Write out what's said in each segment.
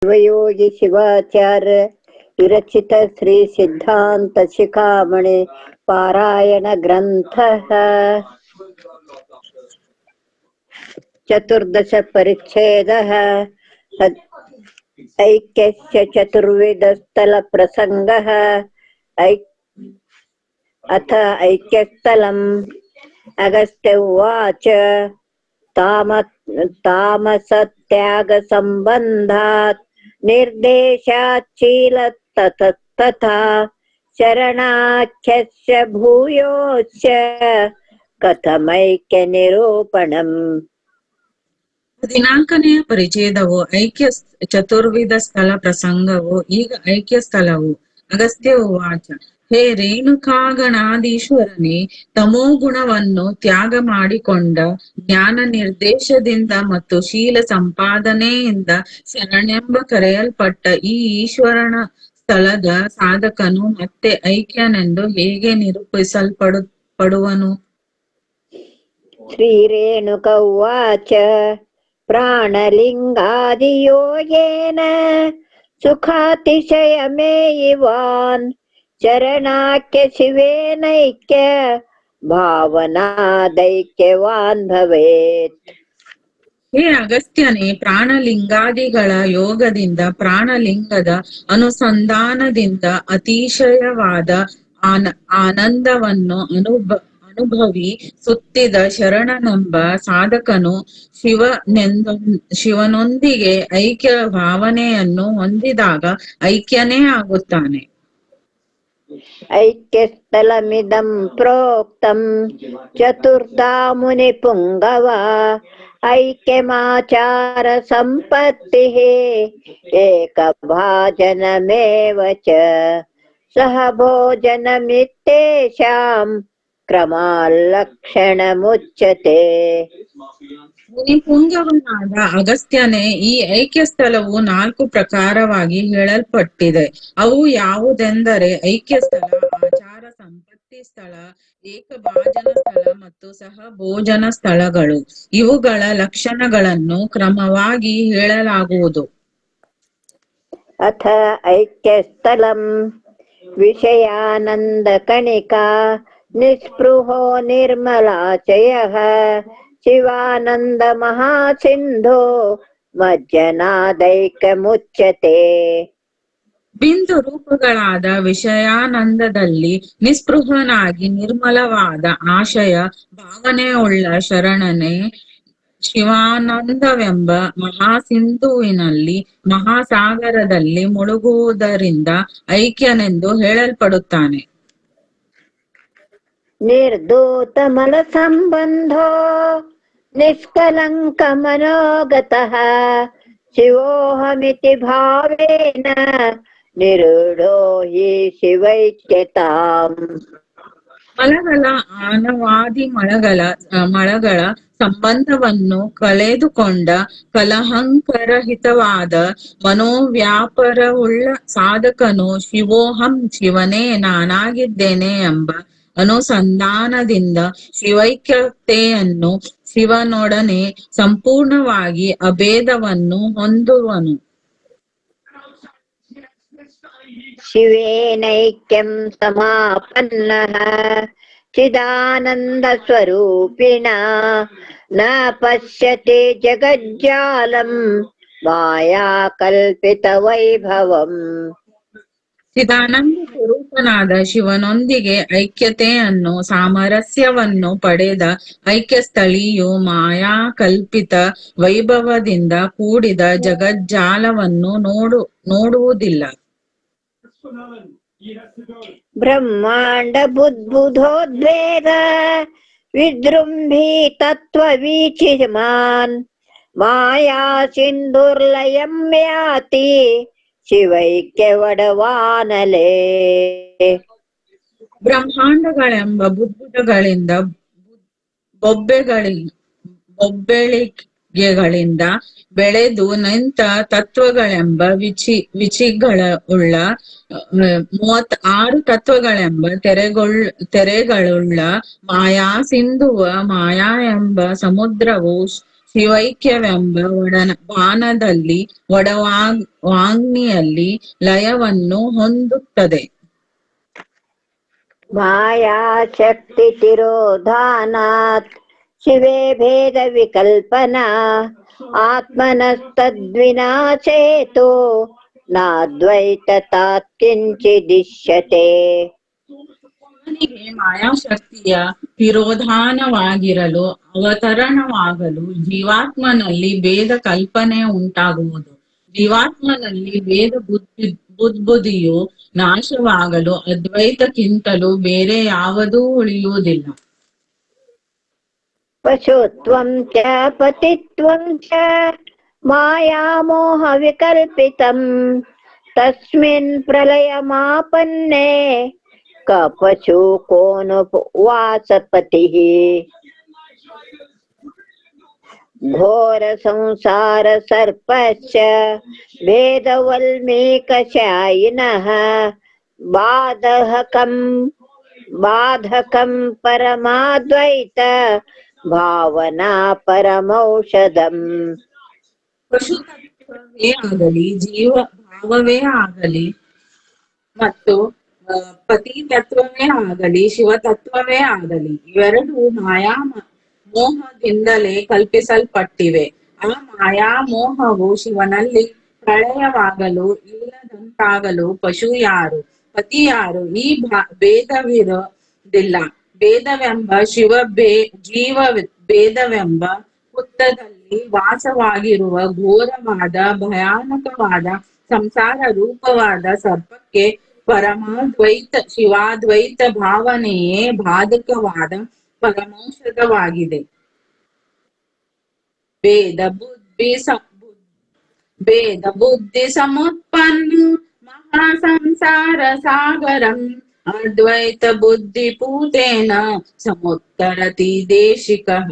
ಶಿವಯೋಗಿ ಶಿವಾಚಾರ್ಯ ವಿರಚಿತ ಶ್ರೀ ಸಿದ್ಧಾಂತ ಶಿಖಾಮಣಿ ಪಾರಾಯಣ ಗ್ರಂಥ ಚತುರ್ದಶ ಪರಿಚ್ಛೇದ ಐಕ್ಯಸ್ಯ ಚತುರ್ವಿಧ ಸ್ಥಳ ಪ್ರಸಂಗ ಅಥ ಐಕ್ಯಸ್ಥಲಂ ಅಗಸ್ತ್ಯ ಉವಾಚ ತಾಮಸತ್ಯಾಗ ಸಂಬಂಧಾತ್ ನಿರ್ದೇಶಾಚೀಲ ತಥಾ ಶರಣಾಖ್ಯಸ್ಯ ಭೂಯೋಶ್ಚ ಕಥಮೈಕ್ಯ ನಿರೂಪಣಂ. 14ನೆಯ ಪರಿಚ್ಛೇದವು ಐಕ್ಯ ಚತುರ್ವಿಧ ಸ್ಥಳ ಪ್ರಸಂಗವು. ಈಗ ಐಕ್ಯ ಸ್ಥಳವು. ಅಗಸ್ತ್ಯ ಉವಾಚ. ಹೇ ರೇಣುಕಾಗಣಾಧೀಶ್ವರನೇ, ತಮೋಗುಣವನ್ನು ತ್ಯಾಗ ಮಾಡಿಕೊಂಡ ಜ್ಞಾನ ನಿರ್ದೇಶದಿಂದ ಮತ್ತು ಶೀಲ ಸಂಪಾದನೆಯಿಂದ ಶರಣೆಂಬ ಕರೆಯಲ್ಪಟ್ಟ ಈ ಈಶ್ವರನ ಸ್ಥಳದ ಸಾಧಕನು ಮತ್ತೆ ಐಕ್ಯನೆಂದು ಹೇಗೆ ನಿರೂಪಿಸಲ್ಪಡುವನು? ಶ್ರೀ ರೇಣುಕ ಉವಾಚ. ಪ್ರಾಣಲಿಂಗಾದಿಯೋಗೇನ ಸುಖಾತಿಶಯಮೇಯಿವಾನ್ ಶರಣಾಖ್ಯ ಶಿವೇನೈಕ್ಯ ಭಾವನಾದೈಕ್ಯವಾನ್ ಭವೇತ್. ಹೇ ಅಗಸ್ತ್ಯನೇ, ಪ್ರಾಣಲಿಂಗಾದಿಗಳ ಯೋಗದಿಂದ ಪ್ರಾಣಲಿಂಗದ ಅನುಸಂಧಾನದಿಂದ ಅತಿಶಯವಾದ ಆನಂದವನ್ನು ಅನುಭವಿ ಸುತ್ತಿದ ಶರಣನೆಂಬ ಸಾಧಕನು ಶಿವನೊಂದಿಗೆ ಐಕ್ಯ ಭಾವನೆಯನ್ನು ಹೊಂದಿದಾಗ ಐಕ್ಯನೇ ಆಗುತ್ತಾನೆ. ಐಕ್ಯಸ್ಥಲಮಿದಂ ಪ್ರೋಕ್ತಂ ಚತುರ್ಧಾ ಮುನಿ ಪುಂಗವ ಐಕ್ಯಮಾಚಾರ ಸಂಪತ್ತಿ ಏಕ ಭಾಜನಮೇವ ಚ ಸಹ ಭೋಜನಮಿತ್ತೇಷಾಂ ಕ್ರಮಾಲಕ್ಷಣ ಮುಚ್ಯತೆ. ಮುನಿಪುಂಗವನಾದ ಅಗಸ್ತ್ಯನೇ, ಈ ಐಕ್ಯ ಸ್ಥಳವು 4 ಪ್ರಕಾರವಾಗಿ ಹೇಳಲ್ಪಟ್ಟಿದೆ. ಅವು ಯಾವುದೆಂದರೆ ಐಕ್ಯ ಸ್ಥಳ, ಆಚಾರ ಸಂಪತ್ತಿ ಸ್ಥಳ, ಏಕಭಾಜನ ಸ್ಥಳ ಮತ್ತು ಸಹ ಭೋಜನ ಸ್ಥಳಗಳು. ಇವುಗಳ ಲಕ್ಷಣಗಳನ್ನು ಕ್ರಮವಾಗಿ ಹೇಳಲಾಗುವುದು. ಅಥ ಐಕ್ಯಸ್ಥಲಂ ವಿಷಯಾನಂದ ಕಣಿಕಾ ನಿಸ್ಪೃಹೋ ನಿರ್ಮಲಾಚಯಃ ಶಿವಾನಂದ ಮಹಾಸಿಂಧೋ ಮಜ್ಜನಾದೈಕ ಮುಚ್ಯತೆ. ಬಿಂದು ರೂಪಗಳಾದ ವಿಷಯಾನಂದದಲ್ಲಿ ನಿಸ್ಪೃಹನಾಗಿ ನಿರ್ಮಲವಾದ ಆಶಯ ಭಾವನೆಯುಳ್ಳ ಶರಣನೇ ಶಿವಾನಂದವೆಂಬ ಮಹಾಸಿಂಧುವಿನಲ್ಲಿ ಮಹಾಸಾಗರದಲ್ಲಿ ಮುಳುಗುವುದರಿಂದ ಐಕ್ಯನೆಂದು ಹೇಳಲ್ಪಡುತ್ತಾನೆ. ನಿರ್ಧೂತ ಮಲ ಸಂಬಂಧೋ ನಿಷ್ಕಲಂಕ ಮನೋಗತಃ ಶಿವೋಹಮಿತಿ ಭಾವೇನ ನಿರೂಢೋ ಹಿ ಶಿವೈಕ್ಯತಾಂ. ಮಲಗಳ ಆನವಾದಿ ಮಳಗಳ ಸಂಬಂಧವನ್ನು ಕಳೆದುಕೊಂಡ ಕಲಹಂಕರಹಿತವಾದ ಮನೋವ್ಯಾಪಾರವುಳ್ಳ ಸಾಧಕನು ಶಿವೋಹಂ ಶಿವನೇ ನಾನಾಗಿದ್ದೇನೆ ಎಂಬ ಅನುಸಂಧಾನದಿಂದ ಶಿವೈಕ್ಯತೆಯನ್ನು ಶಿವನೊಡನೆ ಸಂಪೂರ್ಣವಾಗಿ ಅಭೇದವನ್ನು ಹೊಂದುವನು. ಶಿವೇನೈಕ್ಯಂ ಸಮಾಪನ್ನಃ ಚಿದಾನಂದ ಸ್ವರೂಪಿಣ ನ ಪಶ್ಯತಿ ಜಗಜ್ಜಾಲಂ ಮಾಯಾ ಕಲ್ಪಿತ ವೈಭವಂ. ಚಿದಾನಂದ ಸ್ವರೂಪನಾದ ಶಿವನೊಂದಿಗೆ ಐಕ್ಯತೆಯನ್ನು ಸಾಮರಸ್ಯವನ್ನು ಪಡೆದ ಐಕ್ಯಸ್ಥಳಿಯು ಮಾಯಾ ಕಲ್ಪಿತ ವೈಭವದಿಂದ ಕೂಡಿದ ಜಗಜ್ಜಾಲವನ್ನು ನೋಡುವುದಿಲ್ಲ. ಬ್ರಹ್ಮಾಂಡ ಬುದ್ಬುಧೋದ್ವೇದ ವಿಜೃಂಭಿ ತತ್ವ ವೀಚಿಮಾನ್ ಮಾಯಾ ಸಿಂಧುರ್ಲಯಂ ಯಾತಿ ಶಿವೈಕ್ಯ ವಡವಾನಲೇ. ಬ್ರಹ್ಮಾಂಡಗಳೆಂಬ ಬುದ್ಬುಧಗಳಿಂದ ಬೊಬ್ಬೆಳಿಗೆಗಳಿಂದ ಬೆಳೆದು ನಿಂತ ತತ್ವಗಳೆಂಬ ವಿಚಿಗಳುಳ್ಳ 36 ತತ್ವಗಳೆಂಬ ತೆರೆಗಳುಳ್ಳ ಮಾಯಾ ಸಿಂಧುವ ಮಾಯಾ ಎಂಬ ಸಮುದ್ರವು ಶಿವೈಕ್ಯವೆಂಬ ಬಾಣದಲ್ಲಿ ವಾಗ್ನಿಯಲ್ಲಿ ಲಯವನ್ನು ಹೊಂದುತ್ತದೆ. ಮಾಯಾ ಶಕ್ತಿ ತಿರೋಧಾನಾತ್ ಶಿವೇ ಭೇದ ವಿಕಲ್ಪನಾ ಆತ್ಮನಸ್ತದ್ವಿನಾಶೇತೋ ನಾದ್ವೈತ ತಾತ್ಕಿಂಚಿದಿಶ್ಯತೆ. ಅವನಿಗೆ ಮಾಯಾಶಕ್ತಿಯ ತಿರೋಧಾನವಾಗಿರಲು ಅವತರಣವಾಗಲು ಜೀವಾತ್ಮನಲ್ಲಿ ಭೇದ ಕಲ್ಪನೆ ಉಂಟಾಗುವುದು. ಜೀವಾತ್ಮನಲ್ಲಿ ಭೇದ ಬುದ್ಧಿಯು ನಾಶವಾಗಲು ಅದ್ವೈತಕ್ಕಿಂತಲೂ ಬೇರೆ ಯಾವುದೂ ಉಳಿಯುವುದಿಲ್ಲ. ಪಶುತ್ವಂ ಚ ಪತಿತ್ವಂ ಚ ಮಾಯಾಮೋಹ ವಿಕಲ್ಪಿತಂ ತಸ್ಮಿನ್ ಪ್ರಲಯಮಾಪನ್ನೇ ಕ ಪಶು ಕೋನು ವಾಸಪತಿಃ. ಘೋರ ಸಂಸಾರ ಸರ್ಪಶ್ಚ ಭೇದವಲ್ಮೀಕಶಾಯಿನಃ ಬಾಧಕಂ ಪರಮಾದ್ವೈತ ಭಾವನಾ ಪರಮೌಷಧಂ. ಪಶುತತ್ವವೇ ಆಗಲಿ, ಜೀವ ಭಾವವೇ ಆಗಲಿ ಮತ್ತು ಪತಿ ತತ್ವವೇ ಆಗಲಿ, ಶಿವತತ್ವವೇ ಆಗಲಿ, ಇವೆರಡೂ ಮಾಯಾ ಮೋಹದಿಂದಲೇ ಕಲ್ಪಿಸಲ್ಪಟ್ಟಿವೆ. ಆ ಮಾಯಾ ಮೋಹವು ಶಿವನಲ್ಲಿ ಪ್ರಳಯವಾಗಲು ಇಲ್ಲದಂತಾಗಲು ಪಶು ಯಾರು, ಪತಿ ಯಾರು, ಈ ಭೇದವಿರೋದಿಲ್ಲ. ಭೇದವೆಂಬ ಜೀವ ಭೇದವೆಂಬ ಹುತ್ತದಲ್ಲಿ ವಾಸವಾಗಿರುವ ಘೋರವಾದ ಭಯಾನಕವಾದ ಸಂಸಾರ ರೂಪವಾದ ಸರ್ಪಕ್ಕೆ ಪರಮಾದ್ವೈತ ಶಿವಾದ್ವೈತ ಭಾವನೆಯೇ ಬಾಧಕವಾದ ಪರಮೌಷಧವಾಗಿದೆ. ಭೇದ ಬುದ್ಧಿ ಸಮುತ್ಪನ್ನ ಮಹಾ ಸಂಸಾರ ಸಾಗರಂ ಅದ್ವೈತ ಬುದ್ಧಿ ಪೂತೇನ ಸಮುತ್ತರತಿ ದೇಶಿಕಃ.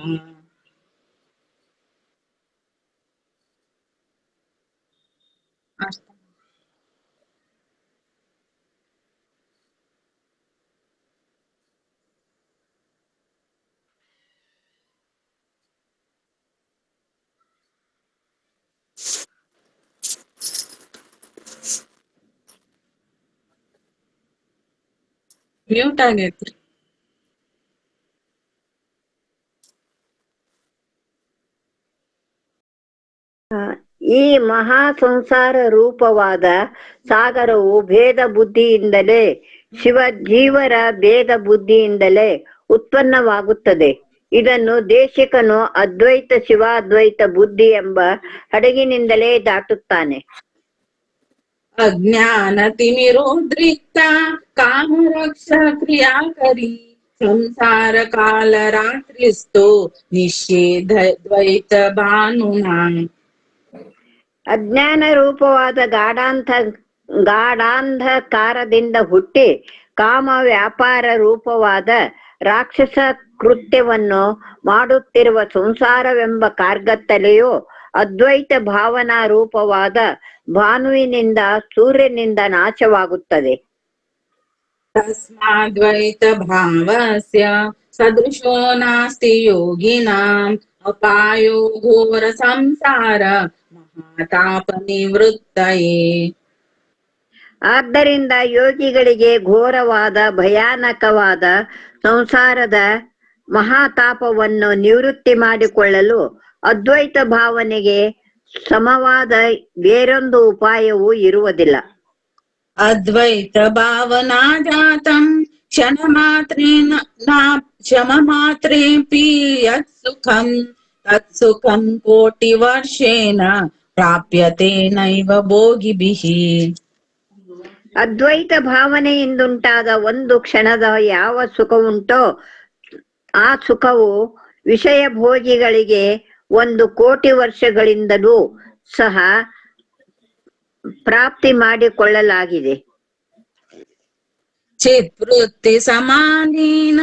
ಮ್ಯೂಟ್ ಆಗೈತ್ರಿ. ಈ ಮಹಾ ಸಂಸಾರ ರೂಪವಾದ ಸಾಗರವು ಭೇದ ಬುದ್ಧಿಯಿಂದಲೇ ಜೀವರ ಭೇದ ಬುದ್ಧಿಯಿಂದಲೇ ಉತ್ಪನ್ನವಾಗುತ್ತದೆ. ಇದನ್ನು ದೇಶಿಕನು ಅದ್ವೈತ ಶಿವಾದ್ವೈತ ಬುದ್ಧಿ ಎಂಬ ಹಡಗಿನಿಂದಲೇ ದಾಟುತ್ತಾನೆ. ಅಜ್ಞಾನ ತಿಮಿರೋದ್ರಿಕ್ತ ಕಾಮರಕ್ಷ ಕ್ರಿಯಾಕರಿ ಸಂಸಾರ ಕಾಲ ರಾತ್ರಿಸ್ತು ನಿಷೇಧ ದ್ವೈತ ಭಾನುನಾ. ಅಜ್ಞಾನ ರೂಪವಾದ ಗಾಢಾಂಧಕಾರದಿಂದ ಹುಟ್ಟಿ ಕಾಮ ವ್ಯಾಪಾರ ರೂಪವಾದ ರಾಕ್ಷಸ ಕೃತ್ಯವನ್ನು ಮಾಡುತ್ತಿರುವ ಸಂಸಾರವೆಂಬ ಕಾರ್ಗತ್ತಲೆಯು ಅದ್ವೈತ ಭಾವನಾ ರೂಪವಾದ ಭಾನುವಿನಿಂದ ಸೂರ್ಯನಿಂದ ನಾಶವಾಗುತ್ತದೆ. ತಸ್ಮಾದ್ವೈತ ಭಾವಸ್ಯ ಸದೃಶೋ ನಾಸ್ತಿ ಯೋಗಿನಾಂ ಅಪಾಯೋ ಘೋರ ಸಂಸಾರ ಮಹಾತಾಪ ನಿವೃತ್ತಯೇ. ಆದ್ದರಿಂದ ಯೋಗಿಗಳಿಗೆ ಘೋರವಾದ ಭಯಾನಕವಾದ ಸಂಸಾರದ ಮಹಾತಾಪವನ್ನು ನಿವೃತ್ತಿ ಮಾಡಿಕೊಳ್ಳಲು ಅದ್ವೈತ ಭಾವನೆಗೆ ಸಮವಾದ ಬೇರೊಂದು ಉಪಾಯವೂ ಇರುವುದಿಲ್ಲ. ಅದ್ವೈತ ಭಾವನಾ ಜಾತಂ ಕ್ಷಮ ಮಾತ್ರೇಪಿ ಯತ್ ಸುಖಂ ತತ್ಸುಖಂ ಕೋಟಿ ವರ್ಷೇನ ಪ್ರಾಪ್ಯತೆ ನೈವ ಭೋಗಿಭಿಃ. ಅದ್ವೈತ ಭಾವನೆಯಿಂದುಂಟಾದ ಒಂದು ಕ್ಷಣದ ಯಾವ ಸುಖವುಂಟೋ ಆ ಸುಖವು ವಿಷಯ ಭೋಗಿಗಳಿಗೆ 1,000,000 ವರ್ಷಗಳಿಂದಲೂ ಸಹ ಪ್ರಾಪ್ತಿ ಮಾಡಿಕೊಳ್ಳಲಾಗಿದೆ. ಚಿತ್ವೃತ್ತಿ ಸಮಾನೀನ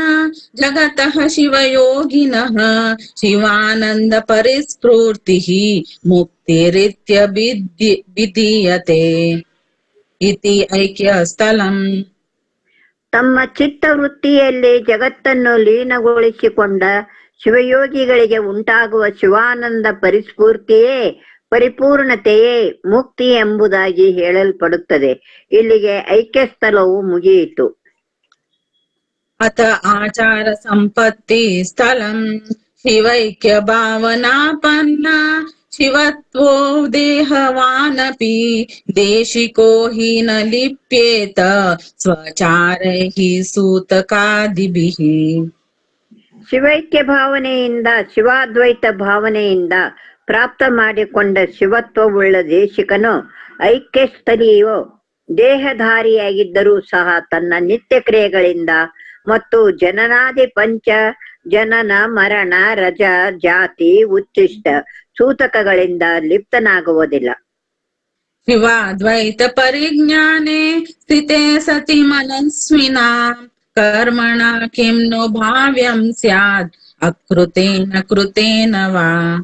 ಜಗತಃ ಶಿವಯೋಗಿನಃ ಶಿವಾನಂದ ಪರಿಸ್ಫೂರ್ತಿ ಮುಕ್ತಿರಿತ್ಯ ವಿಧೀಯತೆ ಇತಿ ಐಕ್ಯ ಸ್ಥಳಂ. ತಮ್ಮ ಚಿತ್ತವೃತ್ತಿಯಲ್ಲಿ ಜಗತ್ತನ್ನು ಲೀನಗೊಳಿಸಿಕೊಂಡ ಶಿವಯೋಗಿಗಳಿಗೆ ಉಂಟಾಗುವ ಶಿವಾನಂದ ಪರಿಸ್ಫೂರ್ತಿಯೇ ಪರಿಪೂರ್ಣತೆಯೇ ಮುಕ್ತಿ ಎಂಬುದಾಗಿ ಹೇಳಲ್ಪಡುತ್ತದೆ. ಇಲ್ಲಿಗೆ ಐಕ್ಯ ಸ್ಥಳವು ಮುಗಿಯಿತು. ಅಥ ಆಚಾರ ಸಂಪತ್ತಿ ಸ್ಥಳಂ ಶಿವೈಕ್ಯ ಭಾವನಾಪನ್ನ ಶಿವತ್ವೋ ದೇಹವಾನಪಿ ದೇಶಿಕೋ ಹಿ ನ ಲಿಪ್ಯೇತ ಸ್ವಚಾರೈಃ ಸೂತಕಾದಿಭಿಃ. ಶಿವೈಕ್ಯ ಭಾವನೆಯಿಂದ ಶಿವಾದ್ವೈತ ಭಾವನೆಯಿಂದ ಪ್ರಾಪ್ತ ಮಾಡಿಕೊಂಡ ಶಿವತ್ವವುಳ್ಳ ದೇಶಿಕನು ಐಕ್ಯ ಸ್ಥಳೀಯೋ ದೇಹಧಾರಿಯಾಗಿದ್ದರೂ ಸಹ ತನ್ನ ನಿತ್ಯ ಕ್ರಿಯೆಗಳಿಂದ ಮತ್ತು ಜನನಾದಿ ಪಂಚ ಜನನ ಮರಣ ರಜ ಜಾತಿ ಉಚ್ಚಿಷ್ಟ ಸೂತಕಗಳಿಂದ ಲಿಪ್ತನಾಗುವುದಿಲ್ಲ. ಶಿವಾದ್ವೈತ ಪರಿಜ್ಞಾನೆ ಸ್ಥಿತೆ ಸತಿ ಮನಸ್ವಿನಾ ಕರ್ಮಣ ಕಿಂ ನು ಭಾವ್ಯಂ ಸ್ಯಾದ್ ಅಕೃತೇನ ಕೃತೇನ ವಾ.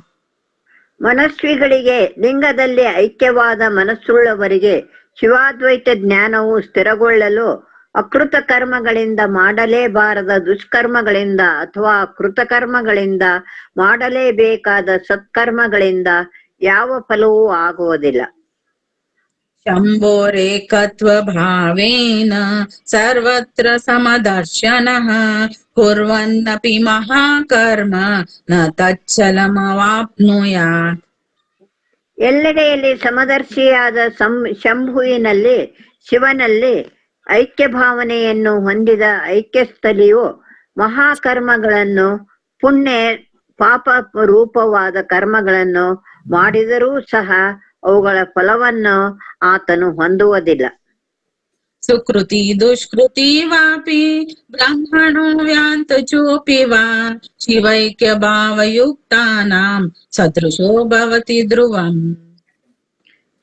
ಮನಸ್ವಿಗಳಿಗೆ ಲಿಂಗದಲ್ಲಿ ಐಕ್ಯವಾದ ಮನಸ್ಸುಳ್ಳವರಿಗೆ ಶಿವಾದ್ವೈತ ಜ್ಞಾನವು ಸ್ಥಿರಗೊಳ್ಳಲು ಅಕೃತ ಕರ್ಮಗಳಿಂದ ಮಾಡಲೇಬಾರದ ದುಷ್ಕರ್ಮಗಳಿಂದ ಅಥವಾ ಕೃತಕರ್ಮಗಳಿಂದ ಮಾಡಲೇಬೇಕಾದ ಸತ್ಕರ್ಮಗಳಿಂದ ಯಾವ ಫಲವೂ ಆಗುವುದಿಲ್ಲ. ಶಂಭೋರೇಕತ್ವ ಭಾವೇನ ಸರ್ವತ್ರ ಸಮದರ್ಶನಃ ಕುರ್ವನ್ನಪಿ ಮಹಾಕರ್ಮ ನ ತಚ್ಚಲಮವಾಪ್ನುಯಾತ್. ಎಲ್ಲೆಡೆಯಲ್ಲಿ ಸಮದರ್ಶಿಯಾದ ಶಂಭುವಿನಲ್ಲಿ ಶಿವನಲ್ಲಿ ಐಕ್ಯ ಭಾವನೆಯನ್ನು ಹೊಂದಿದ ಐಕ್ಯಸ್ಥಲಿಯು ಮಹಾಕರ್ಮಗಳನ್ನು ಪುಣ್ಯ ಪಾಪ ರೂಪವಾದ ಕರ್ಮಗಳನ್ನು ಮಾಡಿದರೂ ಸಹ ಅವುಗಳ ಫಲವನ್ನು ಆತನು ಹೊಂದುವುದಿಲ್ಲ. ಸುಕೃತಿ ದುಷ್ಕೃತಿ ವಾಪಿ ಬ್ರಹ್ಮಣೋ ವ್ಯಾಂತ ಚೋಪಿ ವಾ ಶಿವೈಕ್ಯ ಭಾವಯುಕ್ತಾನಾಂ ಸದೃಶೋ ಭವತಿ ಧ್ರುವಂ.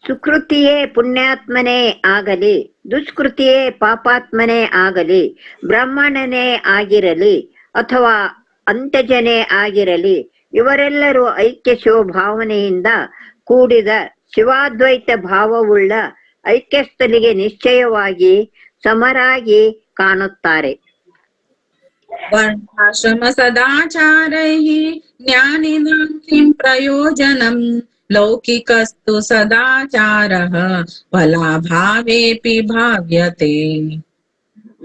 ಸುಕೃತಿಯೇ ಪುಣ್ಯಾತ್ಮನೇ ಆಗಲಿ, ದುಷ್ಕೃತಿಯೇ ಪಾಪಾತ್ಮನೇ ಆಗಲಿ, ಬ್ರಾಹ್ಮಣನೇ ಆಗಿರಲಿ ಅಥವಾ ಅಂತಜನೇ ಆಗಿರಲಿ, ಇವರೆಲ್ಲರೂ ಐಕ್ಯ ಶಿವಭಾವನೆಯಿಂದ ಕೂಡಿದ ಶಿವಾದ್ವೈತ ಭಾವವುಳ್ಳ ಐಕ್ಯಸ್ಥಲಿಗೆ ನಿಶ್ಚಯವಾಗಿ ಸಮರಾಗಿ ಕಾಣುತ್ತಾರೆ. ವರ್ಣಾಶ್ರಮ ಸದಾಚಾರೈಃ ಜ್ಞಾನಿನಾಂ ಕಿಂ ಪ್ರಯೋಜನಂ ಲೌಕಿಕಸ್ತು ಸದಾಚಾರಃ ಫಲಾಭಾವೇಪಿ ಭಾವ್ಯತೆ.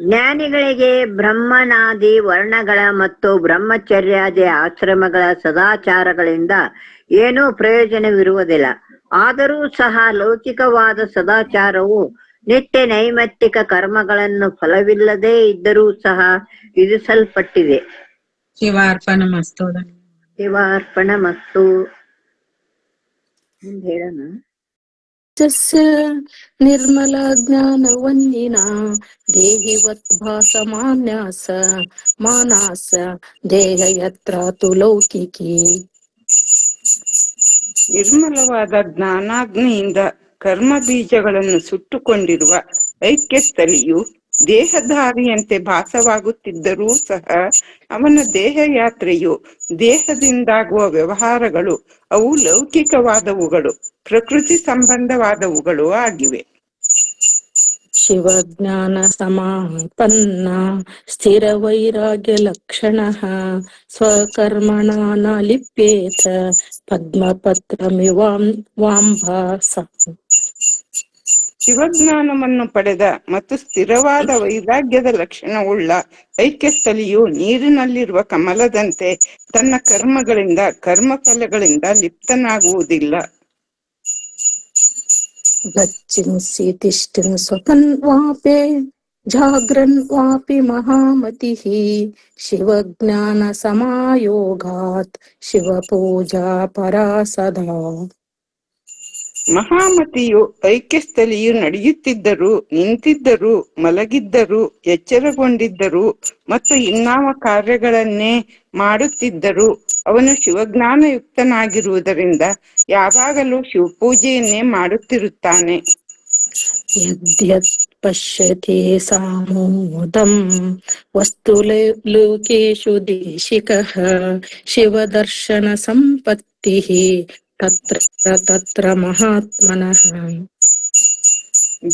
ಜ್ಞಾನಿಗಳಿಗೆ ಬ್ರಹ್ಮನಾದಿ ವರ್ಣಗಳ ಮತ್ತು ಬ್ರಹ್ಮಚರ್ಯಾದಿ ಆಶ್ರಮಗಳ ಸದಾಚಾರಗಳಿಂದ ಏನೂ ಪ್ರಯೋಜನವಿರುವುದಿಲ್ಲ. ಆದರೂ ಸಹ ಲೌಕಿಕವಾದ ಸದಾಚಾರವು ನಿತ್ಯ ನೈಮಿತ್ತಿಕ ಕರ್ಮಗಳನ್ನು ಫಲವಿಲ್ಲದೆ ಇದ್ದರೂ ಸಹ ವಿಧಿಸಲ್ಪಟ್ಟಿದೆ. ಶಿವಾರ್ಪಣಮಸ್ತು. ಶಿವಾರ್ಪಣಮಸ್ತು. ಹೇಳೋಣ. ನಿರ್ಮಲ ಜ್ಞಾನವಂದಿನ ದೇಹಿವತ್ ಭಾಸಮಾನ್ಯಾಸ ಮಾನಸ ದೇಹ ಯತ್ರ ತು ಲೌಕಿಕಿ. ನಿರ್ಮಲವಾದ ಜ್ಞಾನಾಗ್ನಿಯಿಂದ ಕರ್ಮ ಬೀಜಗಳನ್ನು ಸುಟ್ಟುಕೊಂಡಿರುವ ಐಕ್ಯಸ್ಥಲಿಯು ದೇಹಧಾರಿಯಂತೆ ಭಾಸವಾಗುತ್ತಿದ್ದರೂ ಸಹ ಅವನ ದೇಹಯಾತ್ರೆಯು ದೇಹದಿಂದಾಗುವ ವ್ಯವಹಾರಗಳು ಅವು ಲೌಕಿಕವಾದವುಗಳು, ಪ್ರಕೃತಿ ಸಂಬಂಧವಾದವುಗಳು ಆಗಿವೆ. ಶಿವಜ್ಞಾನ ಸಮಾಪನ್ನ ಸ್ಥಿರ ವೈರಾಗ್ಯ ಲಕ್ಷಣ ಸ್ವಕರ್ಮಣ ನ ಲಿಪ್ಯೇತ ಪದ್ಮಪತ್ರಮಿವಾಂಭಾಸ. ಶಿವಜ್ಞಾನವನ್ನು ಪಡೆದ ಮತ್ತು ಸ್ಥಿರವಾದ ವೈರಾಗ್ಯದ ಲಕ್ಷಣವುಳ್ಳ ಐಕ್ಯಸ್ಥಲಿಯು ನೀರಿನಲ್ಲಿರುವ ಕಮಲದಂತೆ ತನ್ನ ಕರ್ಮಗಳಿಂದ ಕರ್ಮಫಲಗಳಿಂದ ಲಿಪ್ತನಾಗುವುದಿಲ್ಲ. ಗಚ್ಚಿನ್ಸಿ ತಿಷ್ಠನ್ ಸ್ವಪನ್ ವಾಪೆ ಜಾಗ್ರನ್ ವಾಪಿ ಮಹಾಮತಿಃ ಶಿವಜ್ಞಾನ ಸಮಾಯೋಗಾತ್ ಶಿವಪೂಜಾ ಪರಾ ಸದಾ. ಮಹಾಮತಿಯು ಐಕ್ಯಸ್ಥಲಿಯು ನಡೆಯುತ್ತಿದ್ದರೂ, ನಿಂತಿದ್ದರೂ, ಮಲಗಿದ್ದರೂ, ಎಚ್ಚರಗೊಂಡಿದ್ದರೂ ಮತ್ತು ಇನ್ನಾವ ಕಾರ್ಯಗಳನ್ನೇ ಮಾಡುತ್ತಿದ್ದರೂ ಅವನು ಶಿವಜ್ಞಾನಯುಕ್ತನಾಗಿರುವುದರಿಂದ ಯಾವಾಗಲೂ ಶಿವಪೂಜೆಯನ್ನೇ ಮಾಡುತ್ತಿರುತ್ತಾನೆ. ಯದ್ಯತ್ ಪಶ್ಯತಿ ಸಾಮೋದಂ ವಸ್ತು ಲೋಕೇಶು ದೇಶಿಕಃ ಶಿವದರ್ಶನ ಸಂಪತ್ತಿಃ ತತ್ರ ತತ್ರ ಮಹಾತ್ಮನಃ.